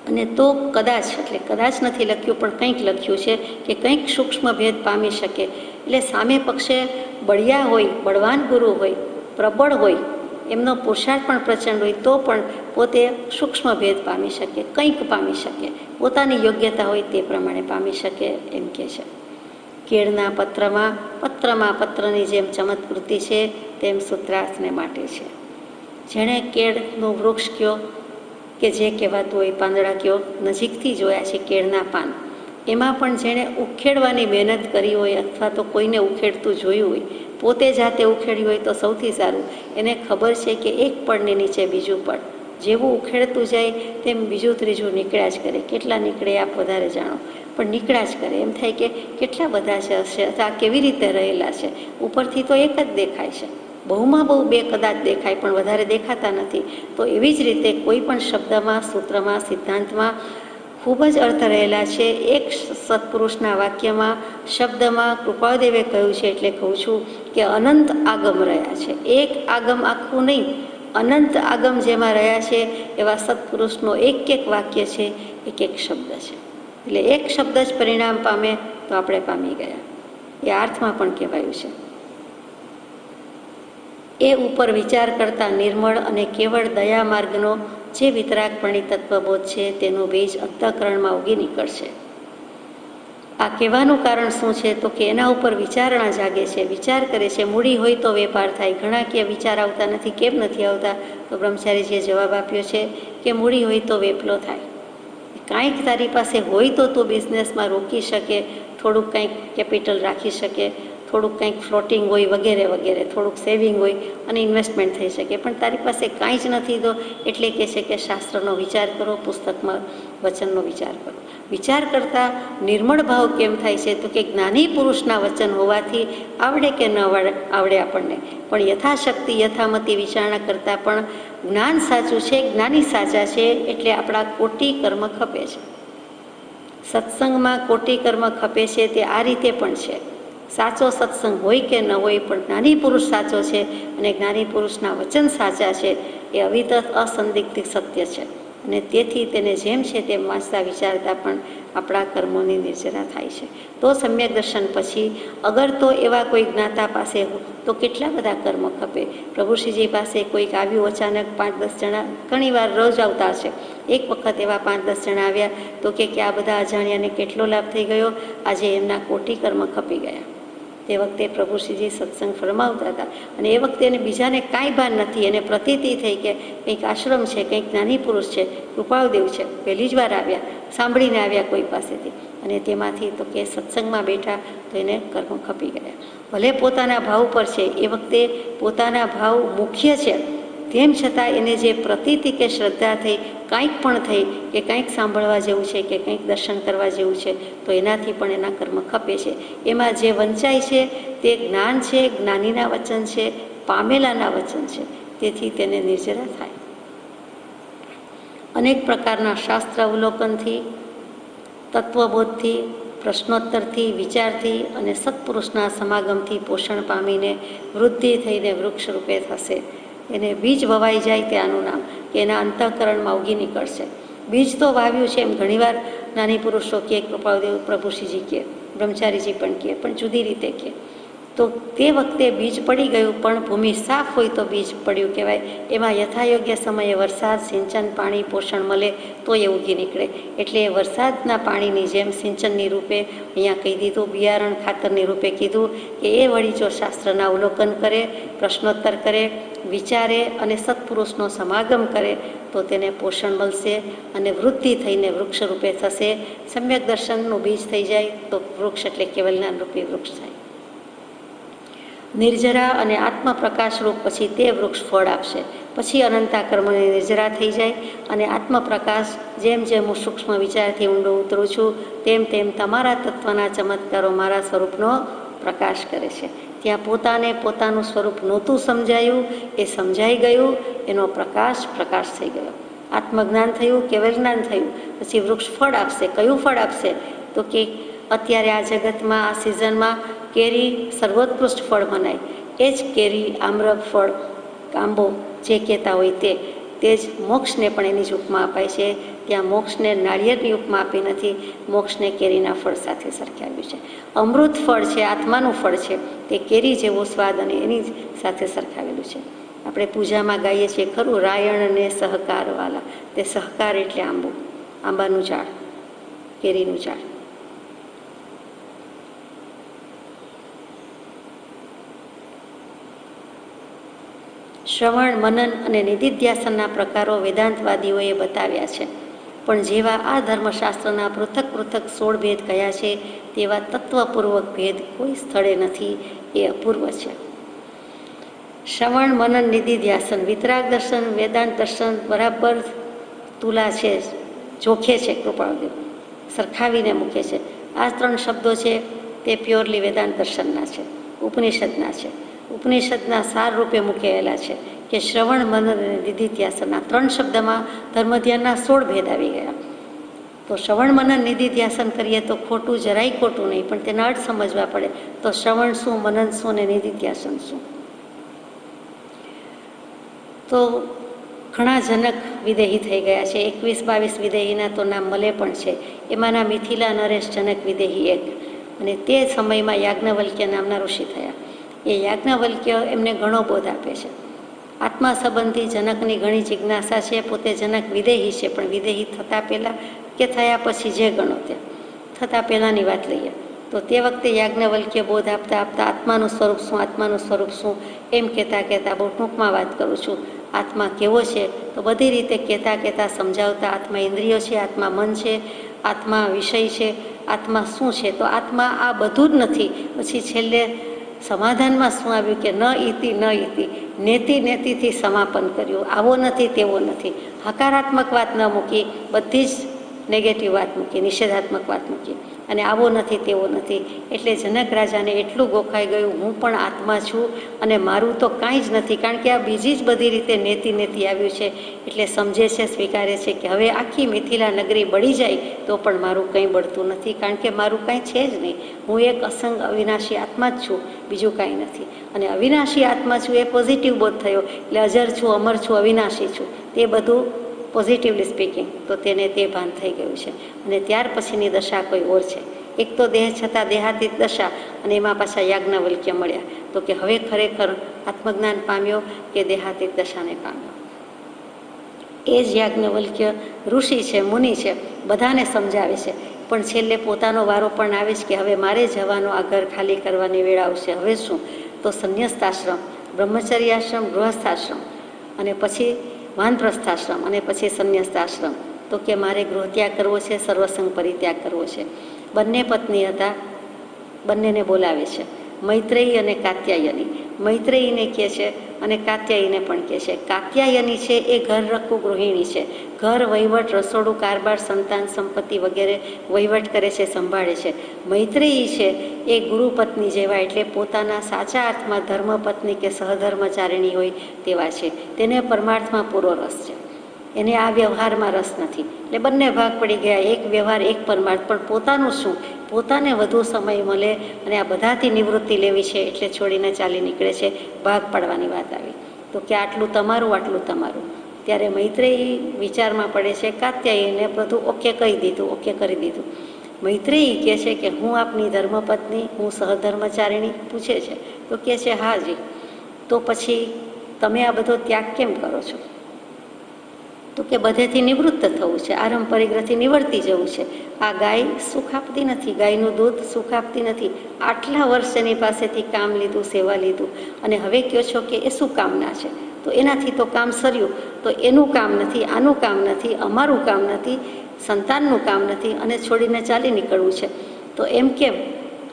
અને તો કદાચ, એટલે કદાચ નથી લખ્યું પણ કંઈક લખ્યું છે કે કંઈક સૂક્ષ્મ ભેદ પામી શકે. એટલે સામે પક્ષે બળિયા હોય, બળવાન ગુરુ હોય, પ્રબળ હોય, એમનો પુરુષાર્થ પણ પ્રચંડ હોય તો પણ પોતે સૂક્ષ્મ ભેદ પામી શકે, કંઈક પામી શકે, પોતાની યોગ્યતા હોય તે પ્રમાણે પામી શકે એમ કહે છે. કેળના પત્રમાં પત્રની જેમ ચમત્કૃતિ છે તેમ સૂત્રાર્થને માટે છે. જેણે કેળનું વૃક્ષ કયો કે જે કહેવાતું હોય પાંદડા કયો નજીકથી જોયા છે, કેળના પાન, એમાં પણ જેણે ઉખેડવાની મહેનત કરી હોય અથવા તો કોઈને ઉખેડતું જોયું હોય, પોતે જાતે ઉખેડ્યું હોય તો સૌથી સારું. એને ખબર છે કે એક પડની નીચે બીજું પડ, જેવું ઉખેડતું જાય તેમ બીજું ત્રીજું નીકળ્યા જ કરે. કેટલા નીકળે આપ વધારે જાણો, પણ નીકળ્યા જ કરે. એમ થાય કે કેટલા બધા છે હશે, આ કેવી રીતે રહેલા છે? ઉપરથી તો એક જ દેખાય છે, બહુમાં બહુ 2 કદાચ દેખાય પણ વધારે દેખાતા નથી. તો એવી જ રીતે કોઈ પણ શબ્દમાં, સૂત્રમાં, સિદ્ધાંતમાં ખૂબ જ અર્થ રહેલા છે. એક સત્પુરુષના વાક્યમાં, શબ્દમાં કૃપાળદેવે કહ્યું છે એટલે કહું છું કે અનંત આગમ રહ્યા છે. એક આગમ આખું નહીં, અનંત આગમ જેમાં રહ્યા છે એવા સત્પુરુષનો એક વાક્ય છે, એક શબ્દ છે. એટલે એક શબ્દ જ પરિણામ પામે તો આપણે પામી ગયા, એ અર્થમાં પણ કહેવાયું છે. એ ઉપર વિચાર કરતા નિર્મળ અને કેવળ દયા માર્ગનો જે વિતરાગપણી તત્વબોધ છે તેનું બીજ અંતઃકરણમાં ઉગી નીકળશે. આ કહેવાનું કારણ શું છે તો કે એના ઉપર વિચારણા જાગે છે, વિચાર કરે છે. મૂડી હોય તો વેપાર થાય. ઘણા કે વિચાર આવતા નથી, કેમ નથી આવતા? તો બ્રહ્મચારીજીએ જવાબ આપ્યો છે કે મૂડી હોય તો વેપલો થાય. કાંઈક તારી પાસે હોય તો તું બિઝનેસમાં રોકી શકે, થોડુંક કંઈક કેપિટલ રાખી શકે, થોડુંક કંઈક ફ્લોટિંગ હોય વગેરે વગેરે, થોડુંક સેવિંગ હોય અને ઇન્વેસ્ટમેન્ટ થઈ શકે. પણ તારી પાસે કાંઈ જ નથી તો એટલે કહે છે કે શાસ્ત્રનો વિચાર કરો, પુસ્તકમાં વચનનો વિચાર કરો. વિચાર કરતાં નિર્મળ ભાવ કેમ થાય છે તો કે જ્ઞાની પુરુષના વચન હોવાથી આવડે કે ન આવડે આપણને, પણ યથાશક્તિ યથામતી વિચારણા કરતાં પણ જ્ઞાન સાચું છે, જ્ઞાની સાચા છે એટલે આપણા કોટી કર્મ ખપે છે. સત્સંગમાં કોટી કર્મ ખપે છે તે આ રીતે પણ છે. સાચો સત્સંગ હોય કે ન હોય પણ જ્ઞાની પુરુષ સાચો છે અને જ્ઞાની પુરુષના વચન સાચા છે એ અવિરત અસંદિગ્ધ સત્ય છે. અને તેથી તેને જેમ છે તેમ વાંચતા વિચારતા પણ આપણા કર્મોની નિર્જરા થાય છે. તો સમ્યક દર્શન પછી અગર તો એવા કોઈ જ્ઞાતા પાસે તો કેટલા બધા કર્મ ખપે. પ્રભુશ્રીજી પાસે કોઈક આવ્યું અચાનક 5-10 જણા, ઘણીવાર રોજ અવતાર છે. એક વખત એવા 5-10 જણા આવ્યા તો કે આ બધા અજાણ્યાને કેટલો લાભ થઈ ગયો, આજે એમના કોટી કર્મ ખપી ગયા. તે વખતે પ્રભુશ્રીજી સત્સંગ ફરમાવતા હતા અને એ વખતે એને બીજાને કાંઈ ભાન નથી. એને પ્રતીતિ થઈ કે કંઈક આશ્રમ છે, કંઈક જ્ઞાની પુરુષ છે, કૃપાળુદેવ છે, પહેલી જ વાર આવ્યા, સાંભળીને આવ્યા કોઈ પાસેથી, અને તેમાંથી તો કે સત્સંગમાં બેઠા તો એને કર્મ ખપી ગયા. ભલે પોતાના ભાવ પર છે, એ વખતે પોતાના ભાવ મુખ્ય છે, તેમ છતાં એને જે પ્રતીતિ કે શ્રદ્ધા થઈ, કાંઈક પણ થઈ કે કંઈક સાંભળવા જેવું છે કે કંઈક દર્શન કરવા જેવું છે, તો એનાથી પણ એના કર્મ ખપે છે. એમાં જે વંચાય છે તે જ્ઞાન છે, જ્ઞાનીના વચન છે, પામેલાના વચન છે, તેથી તેને નિર્જરા થાય. અનેક પ્રકારના શાસ્ત્ર અવલોકનથી, તત્વબોધથી, પ્રશ્નોત્તરથી, વિચારથી અને સત્પુરુષના સમાગમથી પોષણ પામીને વૃદ્ધિ થઈને વૃક્ષ રૂપે થશે. એને બીજ વવાઈ જાય તે આનું નામ, કે એના અંતઃકરણમાં ઉગી નીકળશે. બીજ તો વાવ્યું છે એમ ઘણીવાર જ્ઞાની પુરુષો કહે, કૃપાળુદેવ પ્રભુશ્રીજી કહે, બ્રહ્મચારીજી પણ કહે, પણ જુદી રીતે કહે. તો તે વખતે બીજ પડી ગયું, પણ ભૂમિ સાફ હોય તો બીજ પડ્યું કહેવાય. એમાં યથાયોગ્ય સમયે વરસાદ, સિંચન, પાણી, પોષણ મળે તો એ ઉગી નીકળે. એટલે વરસાદના પાણીની જેમ સિંચનની રૂપે અહીંયા કહી દીધું, બિયારણ ખાતરની રૂપે કીધું કે એ વળી જો શાસ્ત્રના અવલોકન કરે, પ્રશ્નોત્તર કરે, વિચારે અને સત્પુરુષનો સમાગમ કરે તો તેને પોષણ મળશે અને વૃદ્ધિ થઈને વૃક્ષ રૂપે થશે. સમ્યક દર્શનનું બીજ થઈ જાય તો વૃક્ષ એટલે કેવલજ્ઞાન રૂપી વૃક્ષ થાય. નિર્જરા અને આત્મપ્રકાશ રૂપ પછી તે વૃક્ષ ફળ આપશે. પછી અનંતા કર્મની નિર્જરા થઈ જાય અને આત્મપ્રકાશ, જેમ જેમ હું સૂક્ષ્મ વિચારથી ઊંડો ઉતરું છું તેમ તેમ તમારા તત્વના ચમત્કારો મારા સ્વરૂપનો પ્રકાશ કરે છે. ત્યાં પોતાને પોતાનું સ્વરૂપ નહોતું સમજાયું, એ સમજાઈ ગયું, એનો પ્રકાશ થઈ ગયો. આત્મજ્ઞાન થયું, કેવલ જ્ઞાન થયું. પછી વૃક્ષ ફળ આપશે. કયું ફળ આપશે? તો કે અત્યારે આ જગતમાં, આ સિઝનમાં કેરી સર્વોત્કૃષ્ટ ફળ મનાય. એ જ કેરી, આમ્ર ફળ, આંબો જે કહેતા હોય તે જ મોક્ષને પણ એની જ ઉપમા અપાય છે. ત્યાં મોક્ષને નાળિયેરની ઉપમા આપી નથી, મોક્ષને કેરીના ફળ સાથે સરખાવ્યું છે. અમૃત ફળ છે, આત્માનું ફળ છે, તે કેરી જેવો સ્વાદ અને એની જ સાથે સરખાવેલું છે. આપણે પૂજામાં ગાઈએ છીએ ખરું, રાયણને સહકારવાલા. તે સહકાર એટલે આંબો, આંબાનું ઝાડ, કેરીનું ઝાડ. શ્રવણ, મનન અને નિધિધ્યાસનના પ્રકારો વેદાંતવાદીઓએ બતાવ્યા છે, પણ જેવા આ ધર્મશાસ્ત્રના પૃથક પૃથક 16 ભેદ કયા છે તેવા તત્વપૂર્વક ભેદ કોઈ સ્થળે નથી. એ અપૂર્વ છે. શ્રવણ, મનન, નિધિધ્યાસન, વિતરાગ દર્શન, વેદાંત દર્શન બરાબર તુલા છે, જોખે છે. કૃપાળુદેવ સરખાવીને મૂકે છે. આ 3 શબ્દો છે તે પ્યોરલી વેદાંત દર્શનના છે, ઉપનિષદના છે. ઉપનિષદના સાર રૂપે મૂકેલા છે કે શ્રવણ, મનન અને નિધિધ્યાસનના 3 શબ્દમાં ધર્મધ્યાનના 16 ભેદ આવી ગયા. તો શ્રવણ, મનન, નિધિધ્યાસન કરીએ તો ખોટું, જરાય ખોટું નહીં, પણ તેના અર્થ સમજવા પડે. તો શ્રવણ શું, મનન શું અને નિધિધ્યાસન શું? તો ઘણા જનક વિદેહી થઈ ગયા છે. 21-22 વિદેહીના તો નામ મળે પણ છે. એમાંના મિથિલા નરેશ જનક વિદેહી એક, અને તે સમયમાં યાજ્ઞવલ્ક્ય નામના ઋષિ થયા. એ યાજ્ઞવલ્ક્ય એમને ઘણો બોધ આપે છે. આત્મા સંબંધી જનકની ઘણી જિજ્ઞાસા છે. પોતે જનક વિદેહી છે, પણ વિદેહી થતાં પહેલાં કે થયા પછી જે ગણો તે, થતાં પહેલાંની વાત લઈએ તો તે વખતે યાજ્ઞવલ્ક્ય બોધ આપતા આપતા આત્માનું સ્વરૂપ શું, આત્માનું સ્વરૂપ શું એમ કહેતા બહુ ટૂંકમાં વાત કરું છું. આત્મા કેવો છે તો બધી રીતે કહેતા સમજાવતા, આત્મા ઇન્દ્રિયો છે, આત્મા મન છે, આત્મા વિષય છે, આત્મા શું છે? તો આત્મા આ બધું જ નથી. પછી છેલ્લે સમાધાનમાં શું આવ્યું કે ન ઇતિ નેતિથી સમાપન કર્યું. આવો નથી, તેવો નથી. હકારાત્મક વાત ન મૂકી, બધી જ નેગેટિવ વાત મૂકી, નિષેધાત્મક વાત મૂકી, અને આવો નથી, તેવો નથી. એટલે જનક રાજાને એટલું ગોખાઈ ગયું, હું પણ આત્મા છું અને મારું તો કાંઈ જ નથી. કારણ કે આ બીજી જ બધી રીતે નેતિ આવ્યું છે. એટલે સમજે છે, સ્વીકારે છે કે હવે આખી મિથિલા નગરી બળી જાય તો પણ મારું કંઈ બળતું નથી, કારણ કે મારું કાંઈ છે જ નહીં. હું એક અસંગ અવિનાશી આત્મા જ છું, બીજું કાંઈ નથી. અને અવિનાશી આત્મા છું એ પોઝિટિવ બોધ થયો. એટલે અજર છું, અમર છું, અવિનાશી છું, તે બધું પોઝિટિવલી સ્પીકિંગ, તો તેને તે ભાન થઈ ગયું છે. અને ત્યાર પછીની દશા કોઈ ઓર છે. એક તો દેહ છતાં દેહાતીત દશા, અને એમાં પાછા યાજ્ઞવલ્ક્ય મળ્યા. તો કે હવે ખરેખર આત્મજ્ઞાન પામ્યો કે દેહાતીત દશાને પામ્યો. એ જ યાજ્ઞવલ્ક્ય ઋષિ છે, મુનિ છે, બધાને સમજાવે છે. પણ છેલ્લે પોતાનો વારો પણ આવે છે કે હવે મારે જવાનો આ ઘર ખાલી કરવાની વેળ આવશે. હવે શું? તો સંન્યસ્તાશ્રમ, બ્રહ્મચર્યાશ્રમ, ગૃહસ્થાશ્રમ, અને પછી વાનપ્રસ્થાશ્રમ, અને પછી સંન્યસ્તાશ્રમ. તો કે મારે ગૃહત્યાગ કરવો છે, સર્વસંગ પરિત્યાગ કરવો છે. બંને પત્ની હતા, બંનેને બોલાવે છે, મૈત્રેયી અને કાત્યાયની. મૈત્રેયીને કહે છે અને કાત્યાયીને પણ કહે છે. કાત્યાયની છે એ ઘર રખું ગૃહિણી છે. ઘર, વહીવટ, રસોડું, કારબાર, સંતાન, સંપત્તિ વગેરે વહીવટ કરે છે, સંભાળે છે. મૈત્રેયી છે એ ગુરુપત્ની જેવા, એટલે પોતાના સાચા અર્થમાં ધર્મપત્ની કે સહધર્મચારિણી હોય તેવા છે. તેને પરમાર્થમાં પૂરો રસ છે, એને આ વ્યવહારમાં રસ નથી. એટલે બંને ભાગ પડી ગયા, એક વ્યવહાર, એક પરમાર્થ. પણ પોતાનું શું? પોતાને વધુ સમય મળે અને આ બધાથી નિવૃત્તિ લેવી છે, એટલે છોડીને ચાલી નીકળે છે. ભાગ પાડવાની વાત આવી તો કે આટલું તમારું, આટલું તમારું. ત્યારે મૈત્રેયી વિચારમાં પડે છે. કાત્યાયીને બધું ઓકે કહી દીધું, ઓકે કરી દીધું. મૈત્રેયી કહે છે કે હું આપની ધર્મપત્ની, હું સહધર્મચારિણી. પૂછે છે તો કહે છે હાજી. તો પછી તમે આ બધો ત્યાગ કેમ કરો છો? તો કે બધેથી નિવૃત્ત થવું છે, આરંભ પરિગ્રહથી નિવર્તી જવું છે. આ ગાય સુખ આપતી નથી, ગાયનું દૂધ સુખ આપતી નથી. આટલા વર્ષ એની પાસેથી કામ લીધું, સેવા લીધું, અને હવે કહો છો કે એ શું કામના છે? તો એનાથી તો કામ સર્યું. તો એનું કામ નથી, આનું કામ નથી, અમારું કામ નથી, સંતાનનું કામ નથી, અને છોડીને ચાલી નીકળવું છે. તો એમ કેમ?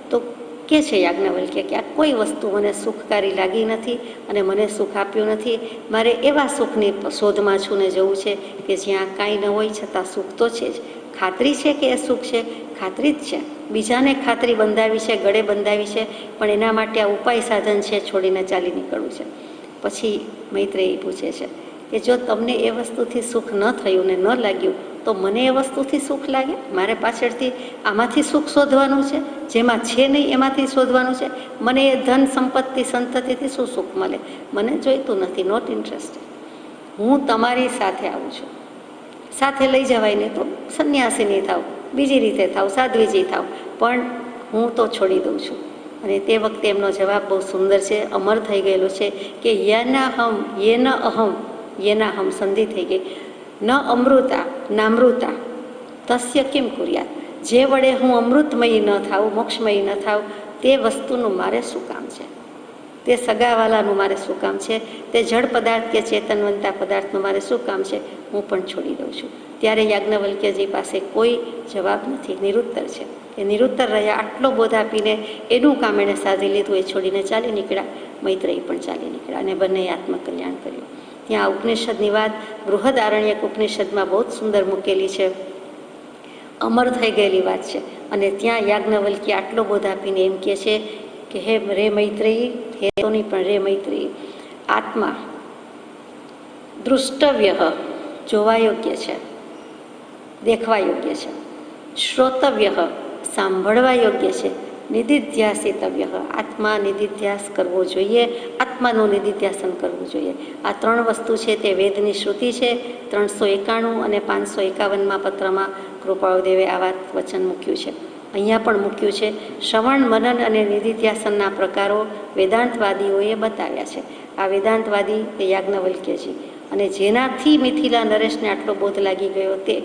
તો કે છે યાજ્ઞવલ્ક્ય કે આ કોઈ વસ્તુ મને સુખકારી લાગી નથી અને મને સુખ આપ્યું નથી. મારે એવા સુખની શોધમાં છું ને જવું છે કે જ્યાં કાંઈ ન હોય છતાં સુખ તો છે જ. ખાતરી છે કે એ સુખ છે? ખાતરી જ છે. બીજાને ખાતરી બંધાવી છે, ગળે બંધાવી છે, પણ એના માટે આ ઉપાય સાધન છે, છોડીને ચાલી નીકળવું છે. પછી મૈત્રેયી પૂછે છે કે જો તમને એ વસ્તુથી સુખ ન થયું ને ન લાગ્યું, તો મને એ વસ્તુથી સુખ લાગે? મારે પાછળથી આમાંથી સુખ શોધવાનું છે? જેમાં છે નહીં એમાંથી શોધવાનું છે? મને એ ધન સંપત્તિ સંતતિથી શું સુખ મળે? મને જોઈતું નથી, નોટ ઇન્ટરેસ્ટેડ. હું તમારી સાથે આવું છું. સાથે લઈ જવાય ને તો સંન્યાસીની થાવ, બીજી રીતે થાવ, સાધ્વીજી થાવ, પણ હું તો છોડી દઉં છું. અને તે વખતે એમનો જવાબ બહુ સુંદર છે, અમર થઈ ગયેલો છે કે યેનાહમ યેન અહમ, યેનાહમ સંધિ થઈ ગઈ, ન અમૃતા નામૃતા તસ્ય કેમ કુર્યાત. જે વડે હું અમૃતમયી ન થાઉં, મોક્ષમયી ન થાઉં, તે વસ્તુનું મારે શું કામ છે? તે સગાવાલાનું મારે શું કામ છે? તે જળ પદાર્થ કે ચેતનવંતા પદાર્થનું મારે શું કામ છે? હું પણ છોડી દઉં છું. ત્યારે યાજ્ઞવલ્ક્યજી પાસે કોઈ જવાબ નથી, નિરુત્તર છે. એ નિરુત્તર રહ્યા. આટલો બોધ આપીને એનું કામ એણે સાધી લીધું, એ છોડીને ચાલી નીકળ્યા. મૈત્રેયી પણ ચાલી નીકળ્યા અને બંને આત્મકલ્યાણ કર્યું. ત્યાં ઉપનિષદની વાત બૃહદારણ્યક ઉપનિષદમાં બહુ જ સુંદર મૂકેલી છે, અમર થઈ ગયેલી વાત છે. અને ત્યાં યાજ્ઞવલ્ક્ય આટલો બોધ આપીને એમ કહે છે કે હે રે મૈત્રેયી, હે તો નહીં પણ રે મૈત્રેયી, આત્મા દૃષ્ટવ્ય, જોવા યોગ્ય છે, દેખવા યોગ્ય છે, શ્રોતવ્ય, સાંભળવા યોગ્ય છે, નિધિધ્યાસિતવ્ય, આત્મા નિધિધ્યાસ કરવો જોઈએ, આત્માનું નિધિધ્યાસન કરવું જોઈએ. આ ત્રણ વસ્તુ છે તે વેદની શ્રુતિ છે. 391 અને 551માં પત્રમાં કૃપાળુદેવે આ વાત વચન મૂક્યું છે. અહીંયા પણ મૂક્યું છે. શ્રવણ, મનન અને નિધિધ્યાસનના પ્રકારો વેદાંતવાદીઓએ બતાવ્યા છે. આ વેદાંતવાદી એ યાજ્ઞવલ્ક્યજી, અને જેનાથી મિથિલા નરેશને આટલો બોધ લાગી ગયો તે,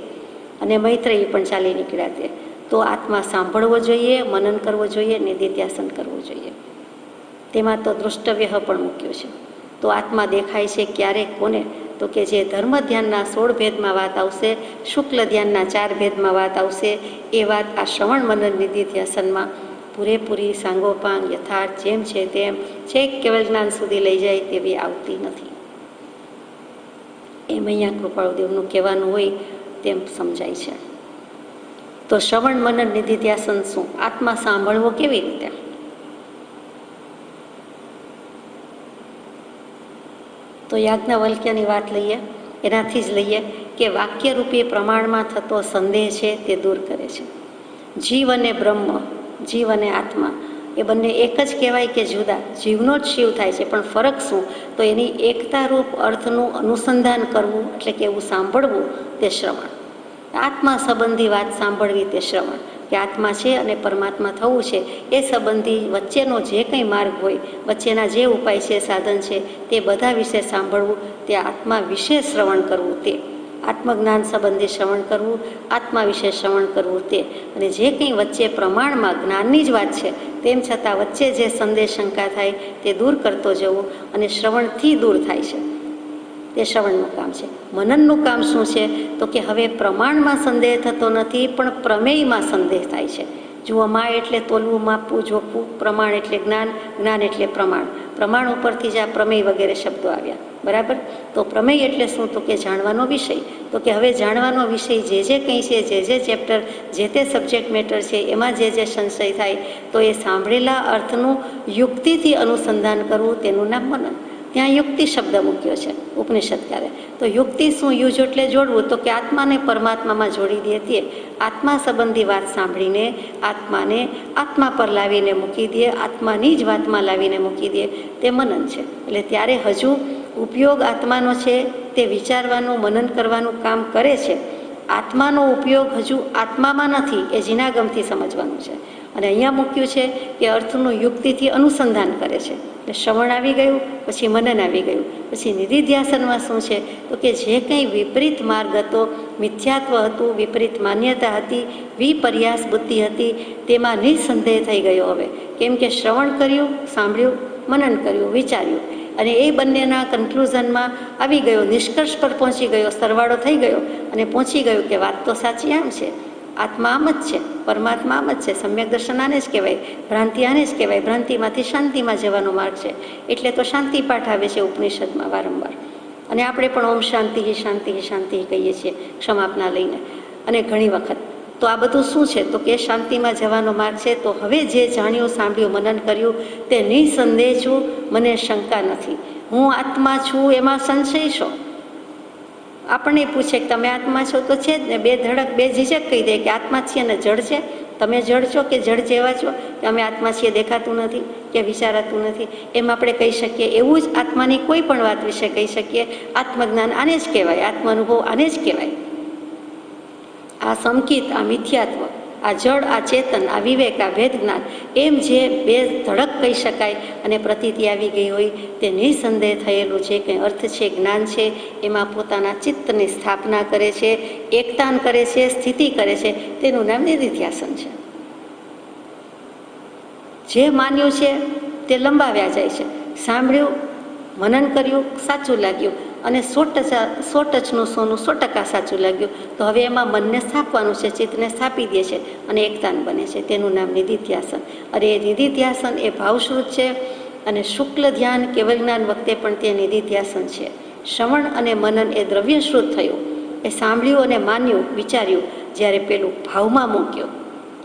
અને મૈત્રેયી પણ ચાલી નીકળ્યા તે. તો આત્મા સાંભળવો જોઈએ, મનન કરવો જોઈએ, નિધિધ્યાસન કરવું જોઈએ. તેમાં તો દૃષ્ટવ્ય પણ મૂક્યું છે. તો આત્મા દેખાય છે ક્યારે, કોને? તો કે જે ધર્મ ધ્યાનના 16 ભેદમાં વાત આવશે, શુક્લ ધ્યાનના 4 ભેદમાં વાત આવશે, એ વાત આ શ્રવણ મનન નિધિધ્યાસનમાં પૂરેપૂરી સાંગોપાંગ યથાર્થ જેમ છે તેમ છેક કેવલ જ્ઞાન સુધી લઈ જાય તેવી આવતી નથી. એમ અહીંયા કૃપાળુદેવનું કહેવાનું હોય તેમ સમજાય છે. તો શ્રવણ મનન નિધિધ્યાસન શું? આત્મા સાંભળવો કેવી રીતે? તો યાજ્ઞવલ્ક્યની વાત લઈએ, એનાથી જ લઈએ કે વાક્યરૂપી પ્રમાણમાં થતો સંદેહ છે તે દૂર કરે છે. જીવ અને બ્રહ્મ, જીવ અને આત્મા, એ બંને એક જ કહેવાય કે જુદા? જીવનો જ શિવ થાય છે, પણ ફરક શું? તો એની એકતારૂપ અર્થનું અનુસંધાન કરવું એટલે કે એવું સાંભળવું તે શ્રવણ. આત્મા સંબંધી વાત સાંભળવી તે શ્રવણ, કે આત્મા છે અને પરમાત્મા થવું છે એ સંબંધી વચ્ચેનો જે કંઈ માર્ગ હોય, વચ્ચેના જે ઉપાય છે, સાધન છે, તે બધા વિશે સાંભળવું, તે આત્મા વિશે શ્રવણ કરવું, તે આત્મજ્ઞાન સંબંધી શ્રવણ કરવું, આત્મા વિશે શ્રવણ કરવું તે. અને જે કંઈ વચ્ચે પ્રમાણમાં જ્ઞાનની જ વાત છે તેમ છતાં વચ્ચે જે સંદેહ શંકા થાય તે દૂર કરતો જવું, અને શ્રવણથી દૂર થાય છે, તે શ્રવણનું કામ છે. મનનનું કામ શું છે? તો કે હવે પ્રમાણમાં સંદેહ થતો નથી, પણ પ્રમેયમાં સંદેહ થાય છે. જુઓ, માં એટલે તોલવું, માપવું, જોખવું, પ્રમાણ એટલે જ્ઞાન, જ્ઞાન એટલે પ્રમાણ, પ્રમાણ ઉપરથી જ આ પ્રમેય વગેરે શબ્દો આવ્યા, બરાબર? તો પ્રમેય એટલે શું? તો કે જાણવાનો વિષય. તો કે હવે જાણવાનો વિષય જે કંઈ છે, જે ચેપ્ટર, જે તે સબ્જેક્ટ મેટર છે, એમાં જે સંશય થાય તો એ સાંભળેલા અર્થનું યુક્તિથી અનુસંધાન કરવું, તેનું નામ મનન. ત્યાં યુક્તિ શબ્દ મૂક્યો છે ઉપનિષદકારે. તો યુક્તિ શું? યુજ એટલે જોડવું, તો કે આત્માને પરમાત્મામાં જોડી દે તે. આત્મા સંબંધી વાત સાંભળીને આત્માને આત્મા પર લાવીને મૂકી દે, આત્માની જ વાતમાં લાવીને મૂકી દે, તે મનન છે. એટલે ત્યારે હજુ ઉપયોગ આત્માનો છે, તે વિચારવાનું, મનન કરવાનું કામ કરે છે. આત્માનો ઉપયોગ હજુ આત્મામાં નથી, એ જીનાગમથી સમજવાનું છે. અને અહીંયા મૂક્યું છે કે અર્થનું યુક્તિથી અનુસંધાન કરે છે. એટલે શ્રવણ આવી ગયું, પછી મનન આવી ગયું, પછી નિધિધ્યાસનમાં શું છે? તો કે જે કંઈ વિપરીત માર્ગ હતો, મિથ્યાત્વ હતું, વિપરીત માન્યતા હતી, વિપર્યાસ બુદ્ધિ હતી, તેમાં નિસંદેહ થઈ ગયો હવે. કેમ કે શ્રવણ કર્યું, સાંભળ્યું, મનન કર્યું, વિચાર્યું, અને એ બંનેના કન્ક્લુઝનમાં આવી ગયો, નિષ્કર્ષ પર પહોંચી ગયો, સરવાળો થઈ ગયો, અને પહોંચી ગયું કે વાત તો સાચી આમ છે, આત્મા આમ જ છે, પરમાત્મા આમ જ છે. સમ્યક દર્શન આને જ કહેવાય, ભ્રાંતિ આને જ કહેવાય. ભ્રાંતિમાંથી શાંતિમાં જવાનો માર્ગ છે. એટલે તો શાંતિ પાઠ આવે છે ઉપનિષદમાં વારંવાર. અને આપણે પણ ઓમ શાંતિ શાંતિ શાંતિ કહીએ છીએ ક્ષમાપના લઈને, અને ઘણી વખત. તો આ બધું શું છે? તો કે શાંતિમાં જવાનો માર્ગ છે. તો હવે જે જાણ્યું, સાંભળ્યું, મનન કર્યું, તે નિસંદેહ છું, મને શંકા નથી. હું આત્મા છું, એમાં સંશય છો? આપણને પૂછે કે તમે આત્મા છો? તો છે જ ને, બે ધડક, બે ઝીઝક કહી દે કે આત્મા છીએ ને જળ છે. તમે જળ છો કે જળ જેવા છો? કે અમે આત્મા છીએ, દેખાતું નથી કે વિચારાતું નથી, એમ આપણે કહી શકીએ. એવું જ આત્માની કોઈ પણ વાત વિશે કહી શકીએ. આત્મજ્ઞાન આને જ કહેવાય, આત્માનુભવ આને જ કહેવાય. આ સંકિત, આ મિથ્યાત્વ, આ જળ, આ ચેતન, આ વિવેક, આ ભેદ જ્ઞાન, એમ જે બે ધડક કહી શકાય અને પ્રતીતિ આવી ગઈ હોય, તે નિસંદેહ થયેલું જે કંઈ અર્થ છે, જ્ઞાન છે, એમાં પોતાના ચિત્તની સ્થાપના કરે છે, એકતાન કરે છે, સ્થિતિ કરે છે, તેનું નામ નિધિધ્યાસન છે. જે માન્યું છે તે લંબાવ્યા જાય છે. સાંભળ્યું, મનન કર્યું, સાચું લાગ્યું, અને 100% સોનું 100% સાચું લાગ્યું, તો હવે એમાં મનને સ્થાપવાનું છે, ચિત્તને સ્થાપી દે છે, અને એકતાન બને છે. તેનું નામ નિધિધ્યાસન. અને એ નિધિધ્યાસન એ ભાવશ્રુત છે, અને શુક્લ ધ્યાન, કેવલ જ્ઞાન વખતે પણ તે નિધિધ્યાસન છે. શ્રવણ અને મનન એ દ્રવ્યશ્રુત થયું, એ સાંભળ્યું અને માન્યું, વિચાર્યું. જ્યારે પેલું ભાવમાં મૂક્યો,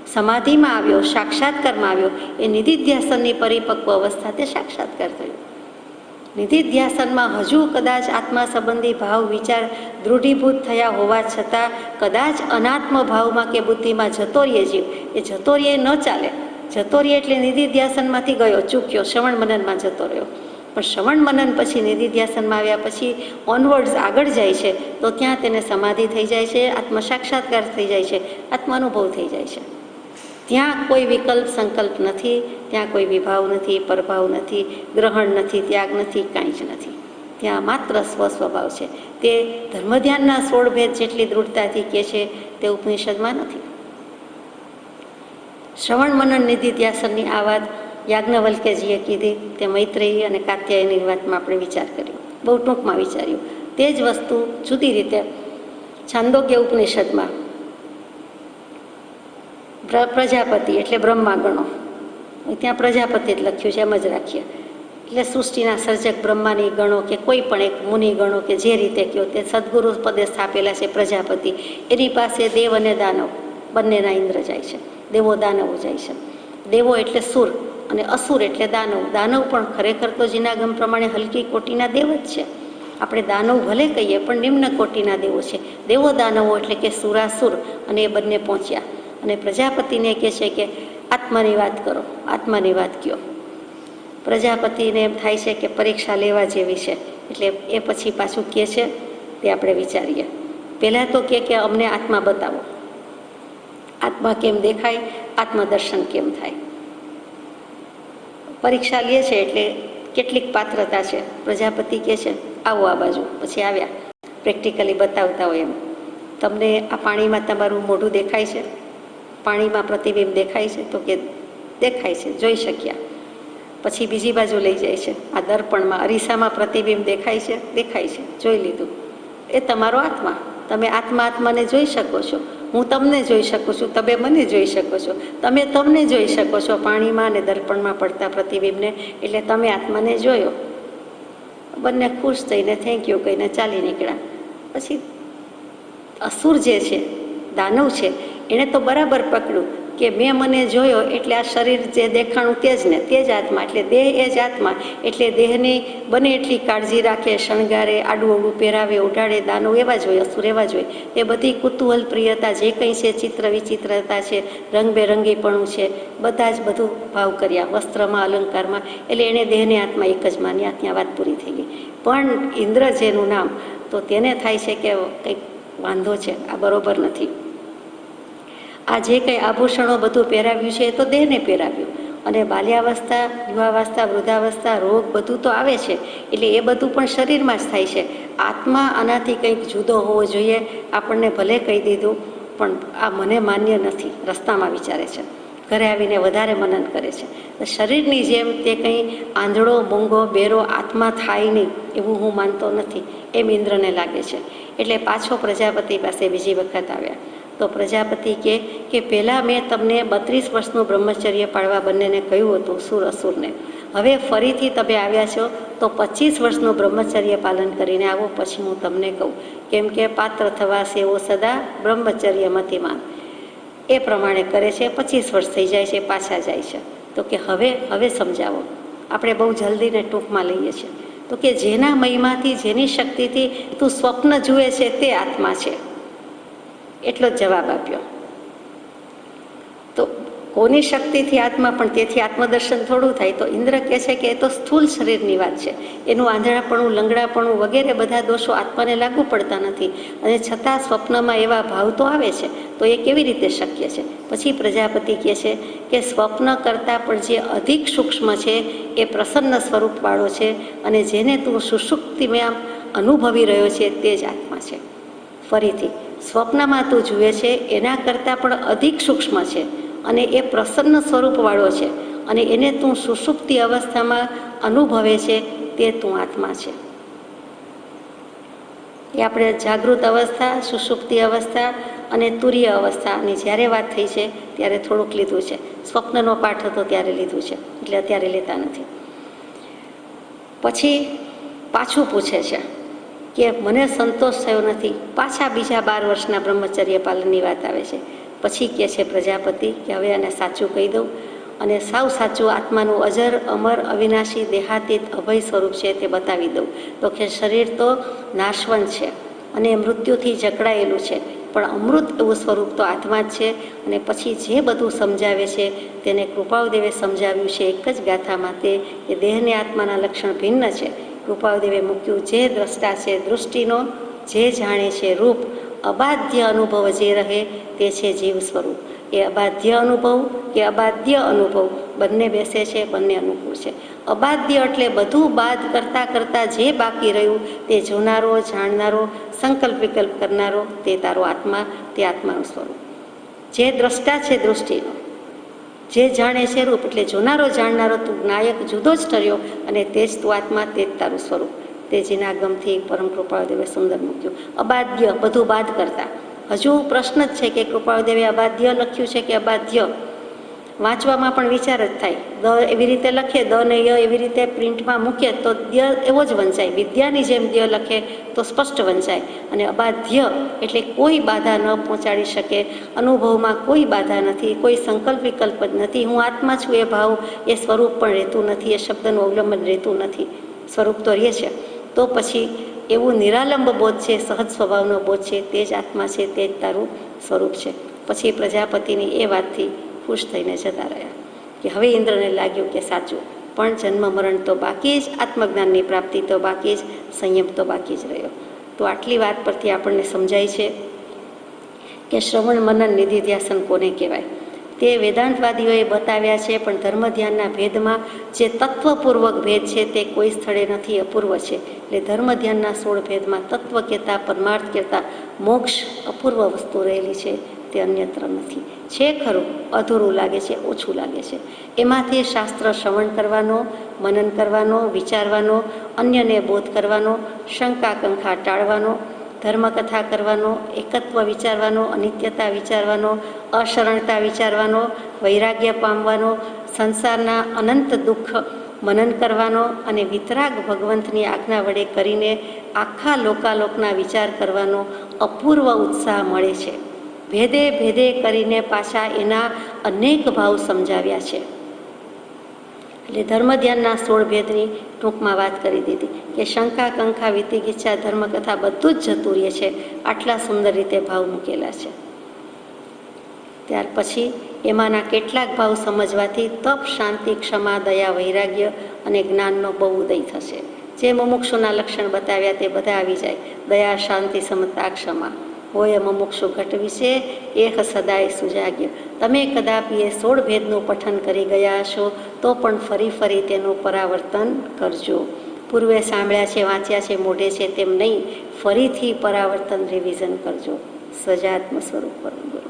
સમાધિમાં આવ્યો, સાક્ષાત્કારમાં આવ્યો, એ નિધિધ્યાસનની પરિપક્વ અવસ્થા, તે સાક્ષાત્કાર થયો. નિધિધ્યાસનમાં હજુ કદાચ આત્મા સંબંધી ભાવ વિચાર દૃઢીભૂત થયા હોવા છતાં કદાચ અનાત્મ ભાવમાં કે બુદ્ધિમાં જતો રહીએ જીવ, એ જતો રહીએ ન ચાલે. જતો રહીએ એટલે નિધિધ્યાસનમાંથી ગયો, ચૂક્યો, શ્રવણ મનનમાં જતો રહ્યો. પણ શ્રવણ મનન પછી નિધિધ્યાસનમાં આવ્યા પછી ઓનવર્ડ્સ આગળ જાય છે, તો ત્યાં તેને સમાધિ થઈ જાય છે, આત્મ સાક્ષાત્કાર થઈ જાય છે, આત્માનુભવ થઈ જાય છે. ત્યાં કોઈ વિકલ્પ સંકલ્પ નથી, ત્યાં કોઈ વિભાવ નથી, પરભાવ નથી, ગ્રહણ નથી, ત્યાગ નથી, કાંઈ જ નથી. ત્યાં માત્ર સ્વસ્વભાવ છે. તે ધર્મધ્યાનના 16 ભેદ જેટલી દૃઢતાથી કહે છે તે ઉપનિષદમાં નથી. શ્રવણ મનન નિધિધ્યાસનની આ વાત યાજ્ઞવલ્ક્યજીએ કીધી, તે મૈત્રેયી અને કાત્યાયની વાતમાં આપણે વિચાર કર્યો, બહુ ટૂંકમાં વિચાર્યું. તે જ વસ્તુ જુદી રીતે છાંદોગ્ય ઉપનિષદમાં પ્રજાપતિ એટલે બ્રહ્મા ગણો, ત્યાં પ્રજાપતિ જ લખ્યું છે, એમ જ રાખીએ. એટલે સૃષ્ટિના સર્જક બ્રહ્માની ગણો કે કોઈ પણ એક મુનિ ગણો કે જે રીતે કહો, તે સદગુરુ પદે સ્થાપેલા છે પ્રજાપતિ. એની પાસે દેવ અને દાનવ બંનેના ઇન્દ્ર જાય છે, દેવો દાનવો જાય છે. દેવો એટલે સુર અને અસુર એટલે દાનવ. દાનવ પણ ખરેખર તો જીનાગમ પ્રમાણે હલકી કોટીના દેવ જ છે. આપણે દાનવ ભલે કહીએ પણ નિમ્ન કોટીના દેવો છે. દેવો દાનવો એટલે કે સુરાસુર, અને એ બંને પહોંચ્યા. અને પ્રજાપતિને કહે છે કે આત્માની વાત કરો, આત્માની વાત કયો. પ્રજાપતિને એમ થાય છે કે પરીક્ષા લેવા જેવી છે, એટલે એ પછી પાછું કહે છે તે આપણે વિચારીએ. પહેલાં તો કે અમને આત્મા બતાવો, આત્મા કેમ દેખાય, આત્મદર્શન કેમ થાય. પરીક્ષા લે છે એટલે કેટલીક પાત્રતા છે. પ્રજાપતિ કહે છે આવો આ બાજુ, પછી આવ્યા, પ્રેક્ટિકલી બતાવતા હોય એમ. તમને આ પાણીમાં તમારું મોઢું દેખાય છે, પાણીમાં પ્રતિબિંબ દેખાય છે, તો કે દેખાય છે, જોઈ શક્યા. પછી બીજી બાજુ લઈ જાય છે, આ દર્પણમાં અરીસામાં પ્રતિબિંબ દેખાય છે, દેખાય છે, જોઈ લીધું. એ તમારો આત્મા, તમે આત્માને જોઈ શકો છો. હું તમને જોઈ શકું છું, તમે મને જોઈ શકો છો, તમે તમને જોઈ શકો છો પાણીમાં અને દર્પણમાં પડતા પ્રતિબિંબને. એટલે તમે આત્માને જોયો. બંને ખુશ થઈને થેન્ક યુ કહીને ચાલી નીકળ્યા. પછી અસુર જે છે, દાનવ છે, એણે તો બરાબર પકડ્યું કે મેં મને જોયો એટલે આ શરીર જે દેખાણું તે જ ને, તે જ આત્મા, એટલે દેહ એ જ આત્મા. એટલે દેહની બને એટલી કાળજી રાખે, શણગારે, આડું અવડું પહેરાવે, ઉડાડે. દાનવ એવા જ હોય, અસુર એવા જ હોય. એ બધી કુતૂહલ પ્રિયતા જે કંઈ છે, ચિત્ર વિચિત્રતા છે, રંગબેરંગીપણું છે, બધા જ બધું ભાવ કર્યા, વસ્ત્રમાં, અલંકારમાં. એટલે એણે દેહને આત્મા એક જ માન્યા. ત્યાં વાત પૂરી થઈ ગઈ. પણ ઇન્દ્ર જેનું નામ, તો તેને થાય છે કે કંઈક વાંધો છે, આ બરોબર નથી. આ જે કંઈ આભૂષણો બધું પહેરાવ્યું છે એ તો દેહને પહેરાવ્યું, અને બાલ્યાવસ્થા, યુવાવસ્થા, વૃદ્ધાવસ્થા, રોગ બધું તો આવે છે. એટલે એ બધું પણ શરીરમાં જ થાય છે. આત્મા આનાથી કંઈક જુદો હોવો જોઈએ. આપણને ભલે કહી દીધું, પણ આ મને માન્ય નથી, રસ્તામાં વિચારે છે. ઘરે આવીને વધારે મનન કરે છે. શરીરની જેમ તે કંઈ આંધળો, મૂંગો, બેરો આત્મા થાય નહીં એવું હું માનતો નથી, એમ ઇન્દ્રને લાગે છે. એટલે પાછો પ્રજાપતિ પાસે બીજી વખત આવ્યા. તો પ્રજાપતિ કહે કે પહેલાં મેં તમને 32 વર્ષનું બ્રહ્મચર્ય પાળવા બંનેને કહ્યું હતું, સુર અસુરને. હવે ફરીથી તમે આવ્યા છો તો 25 વર્ષનું બ્રહ્મચર્ય પાલન કરીને આવો, પછી હું તમને કહું. કેમ કે પાત્ર થવા સેવો સદા બ્રહ્મચર્ય મતિમાન. એ પ્રમાણે કરે છે. 25 વર્ષ થઈ જાય છે, પાછા જાય છે. તો કે હવે સમજાવો. આપણે બહુ જલ્દીને ટૂંકમાં લઈએ છીએ. તો કે જેના મહિમાથી, જેની શક્તિથી તું સ્વપ્ન જુએ છે તે આત્મા છે. એટલો જ જવાબ આપ્યો. તો કોની શક્તિથી આત્મા, પણ તેથી આત્મદર્શન થોડું થાય. તો ઇન્દ્ર કહે છે કે એ તો સ્થૂલ શરીરની વાત છે. એનું આંધળાપણું, લંગડાપણું વગેરે બધા દોષો આત્માને લાગુ પડતા નથી, અને છતાં સ્વપ્નમાં એવા ભાવ તો આવે છે. તો એ કેવી રીતે શક્ય છે? પછી પ્રજાપતિ કહે છે કે સ્વપ્ન કરતાં પણ જે અધિક સૂક્ષ્મ છે એ પ્રસન્ન સ્વરૂપવાળો છે, અને જેને તું સુષુપ્તિમાં અનુભવી રહ્યો છે તે જ આત્મા છે. ફરીથી, સ્વપ્નમાં તું જુએ છે એના કરતાં પણ અધિક સૂક્ષ્મ છે, અને એ પ્રસન્ન સ્વરૂપવાળો છે, અને એને તું સુષુપ્તિ અવસ્થામાં અનુભવે છે તે તું આત્મા છે. એ આપણે જાગૃત અવસ્થા, સુષુપ્તિ અવસ્થા અને તુરીય અવસ્થાની જ્યારે વાત થઈ છે ત્યારે થોડુંક લીધું છે. સ્વપ્નનો પાઠ હતો ત્યારે લીધું છે, એટલે અત્યારે લેતા નથી. પછી પાછું પૂછે છે કે મને સંતોષ થયો નથી. પાછા બીજા 12 વર્ષના બ્રહ્મચર્ય પાલનની વાત આવે છે. પછી કહે છે પ્રજાપતિ કે હવે આને સાચું કહી દઉં, અને સાવ સાચું આત્માનું અજર, અમર, અવિનાશી, દેહાતીત, અભય સ્વરૂપ છે તે બતાવી દઉં. તો કે શરીર તો નાશવંત છે અને મૃત્યુથી જકડાયેલું છે, પણ અમૃત એવું સ્વરૂપ તો આત્મા જ છે. અને પછી જે બધું સમજાવે છે તેને કૃપાળદેવે સમજાવ્યું છે એક જ ગાથામાં, તે કે દેહને આત્માના લક્ષણ ભિન્ન છે. કૃપાળદેવે મૂક્યું જે દ્રષ્ટા છે દૃષ્ટિનો, જે જાણે છે રૂપ, અબાધ્ય અનુભવ જે રહે તે છે જીવ સ્વરૂપ. એ અબાધ્ય અનુભવ કે અબાધ્ય અનુભવ બંને બેસે છે, બંને અનુકૂળ છે. અબાધ્ય એટલે બધું બાદ કરતાં કરતાં જે બાકી રહ્યું તે જોનારો, જાણનારો, સંકલ્પ વિકલ્પ કરનારો તે તારો આત્મા, તે આત્માનું સ્વરૂપ. જે દ્રષ્ટા છે દૃષ્ટિનો, જે જાણે છે રૂપ, એટલે જોનારો, જાણનારો તું નાયક જુદો જ ઠર્યો, અને તે જ તું આત્મા, તે જ તારું સ્વરૂપ. તે જેના આગમથી પરમ કૃપાળદેવે સુંદર મૂક્યું. અબાધ્ય બધું બાદ કરતા. હજુ પ્રશ્ન જ છે કે કૃપાળદેવે અબાધ્ય લખ્યું છે કે અબાધ્ય. વાંચવામાં પણ વિચાર જ થાય. દ એવી રીતે લખીએ, દ ને ય એવી રીતે પ્રિન્ટમાં મૂકીએ તો દ્ય એવો જ વંચાય. વિદ્યાની જેમ દ્ય લખે તો સ્પષ્ટ વંચાય. અને અબાધ્ય એટલે કોઈ બાધા ન પહોંચાડી શકે, અનુભવમાં કોઈ બાધા નથી, કોઈ સંકલ્પ વિકલ્પ જ નથી. હું આત્મા છું એ ભાવ, એ સ્વરૂપ પણ રહેતું નથી, એ શબ્દનું અવલંબન રહેતું નથી. સ્વરૂપ તો રહે છે. તો પછી એવું નિરાલંબ બોધ છે, સહજ સ્વભાવનો બોધ છે, તે જ આત્મા છે, તે જ તારું સ્વરૂપ છે. પછી પ્રજાપતિની એ વાતથી ખુશ થઈને જતા રહ્યા કે હવે ઇન્દ્રને લાગ્યું કે સાચું, પણ જન્મ મરણ તો બાકી જ, આત્મજ્ઞાનની પ્રાપ્તિ તો બાકી જ, સંયમ તો બાકી જ રહ્યો. તો આટલી વાત પરથી આપણને સમજાય છે કે શ્રવણ મનન નિધિધ્યાસન કોને કહેવાય. તે વેદાંતવાદીઓએ બતાવ્યા છે, પણ ધર્મ ધ્યાનના ભેદમાં જે તત્વપૂર્વક ભેદ છે તે કોઈ સ્થળે નથી, અપૂર્વ છે. એટલે ધર્મ ધ્યાનના 16 ભેદમાં તત્વ કહેતા, પરમાર્થ કહેતા મોક્ષ અપૂર્વ વસ્તુ રહેલી છે, તે અન્યત્ર નથી. છે ખરું, અધૂરું લાગે છે, ઓછું લાગે છે. એમાંથી શાસ્ત્ર શ્રવણ કરવાનો, મનન કરવાનો, વિચારવાનો, અન્યને બોધ કરવાનો, શંકા કંખા ટાળવાનો, ધર્મકથા કરવાનો, એકત્વ વિચારવાનો, અનિત્યતા વિચારવાનો, અશરણતા વિચારવાનો, વૈરાગ્ય પામવાનો, સંસારના અનંત દુઃખ મનન કરવાનો અને વિતરાગ ભગવંતની આજ્ઞા વડે કરીને આખા લોકાલોકના વિચાર કરવાનો અપૂર્વ ઉત્સાહ મળે છે. ભેદે ભેદે કરીને પાછા એના અનેક ભાવ સમજાવ્યા છે. એટલે ધર્મ ધ્યાનના 16 ભેદની ટૂંકમાં વાત કરી દીધી કે શંકા કંખા વિતિગીચ્છા ધર્મકથા બધું જ જતું રહે છે. આટલા સુંદર રીતે ભાવ મૂકેલા છે. ત્યાર પછી એમાંના કેટલાક ભાવ સમજવાથી તપ, શાંતિ, ક્ષમા, દયા, વૈરાગ્ય અને જ્ઞાનનો બહુ ઉદય થશે. જે મુમુક્ષુના લક્ષણ બતાવ્યા તે બધા આવી જાય. દયા, શાંતિ, સમતા, ક્ષમા હોય મુમુક્ષુ ઘટ વિશે એહ સદાય સુજાગ્ય. તમે કદાપી એ 16 ભેદનું પઠન કરી ગયા હશો તો પણ ફરી ફરી તેનું પરાવર્તન કરજો. પૂર્વે સાંભળ્યા છે, વાંચ્યા છે, મોઢે છે તેમ નહીં, ફરીથી પરાવર્તન રિવિઝન કરજો. સજાત્મ સ્વરૂપ પરમ ગુરુ.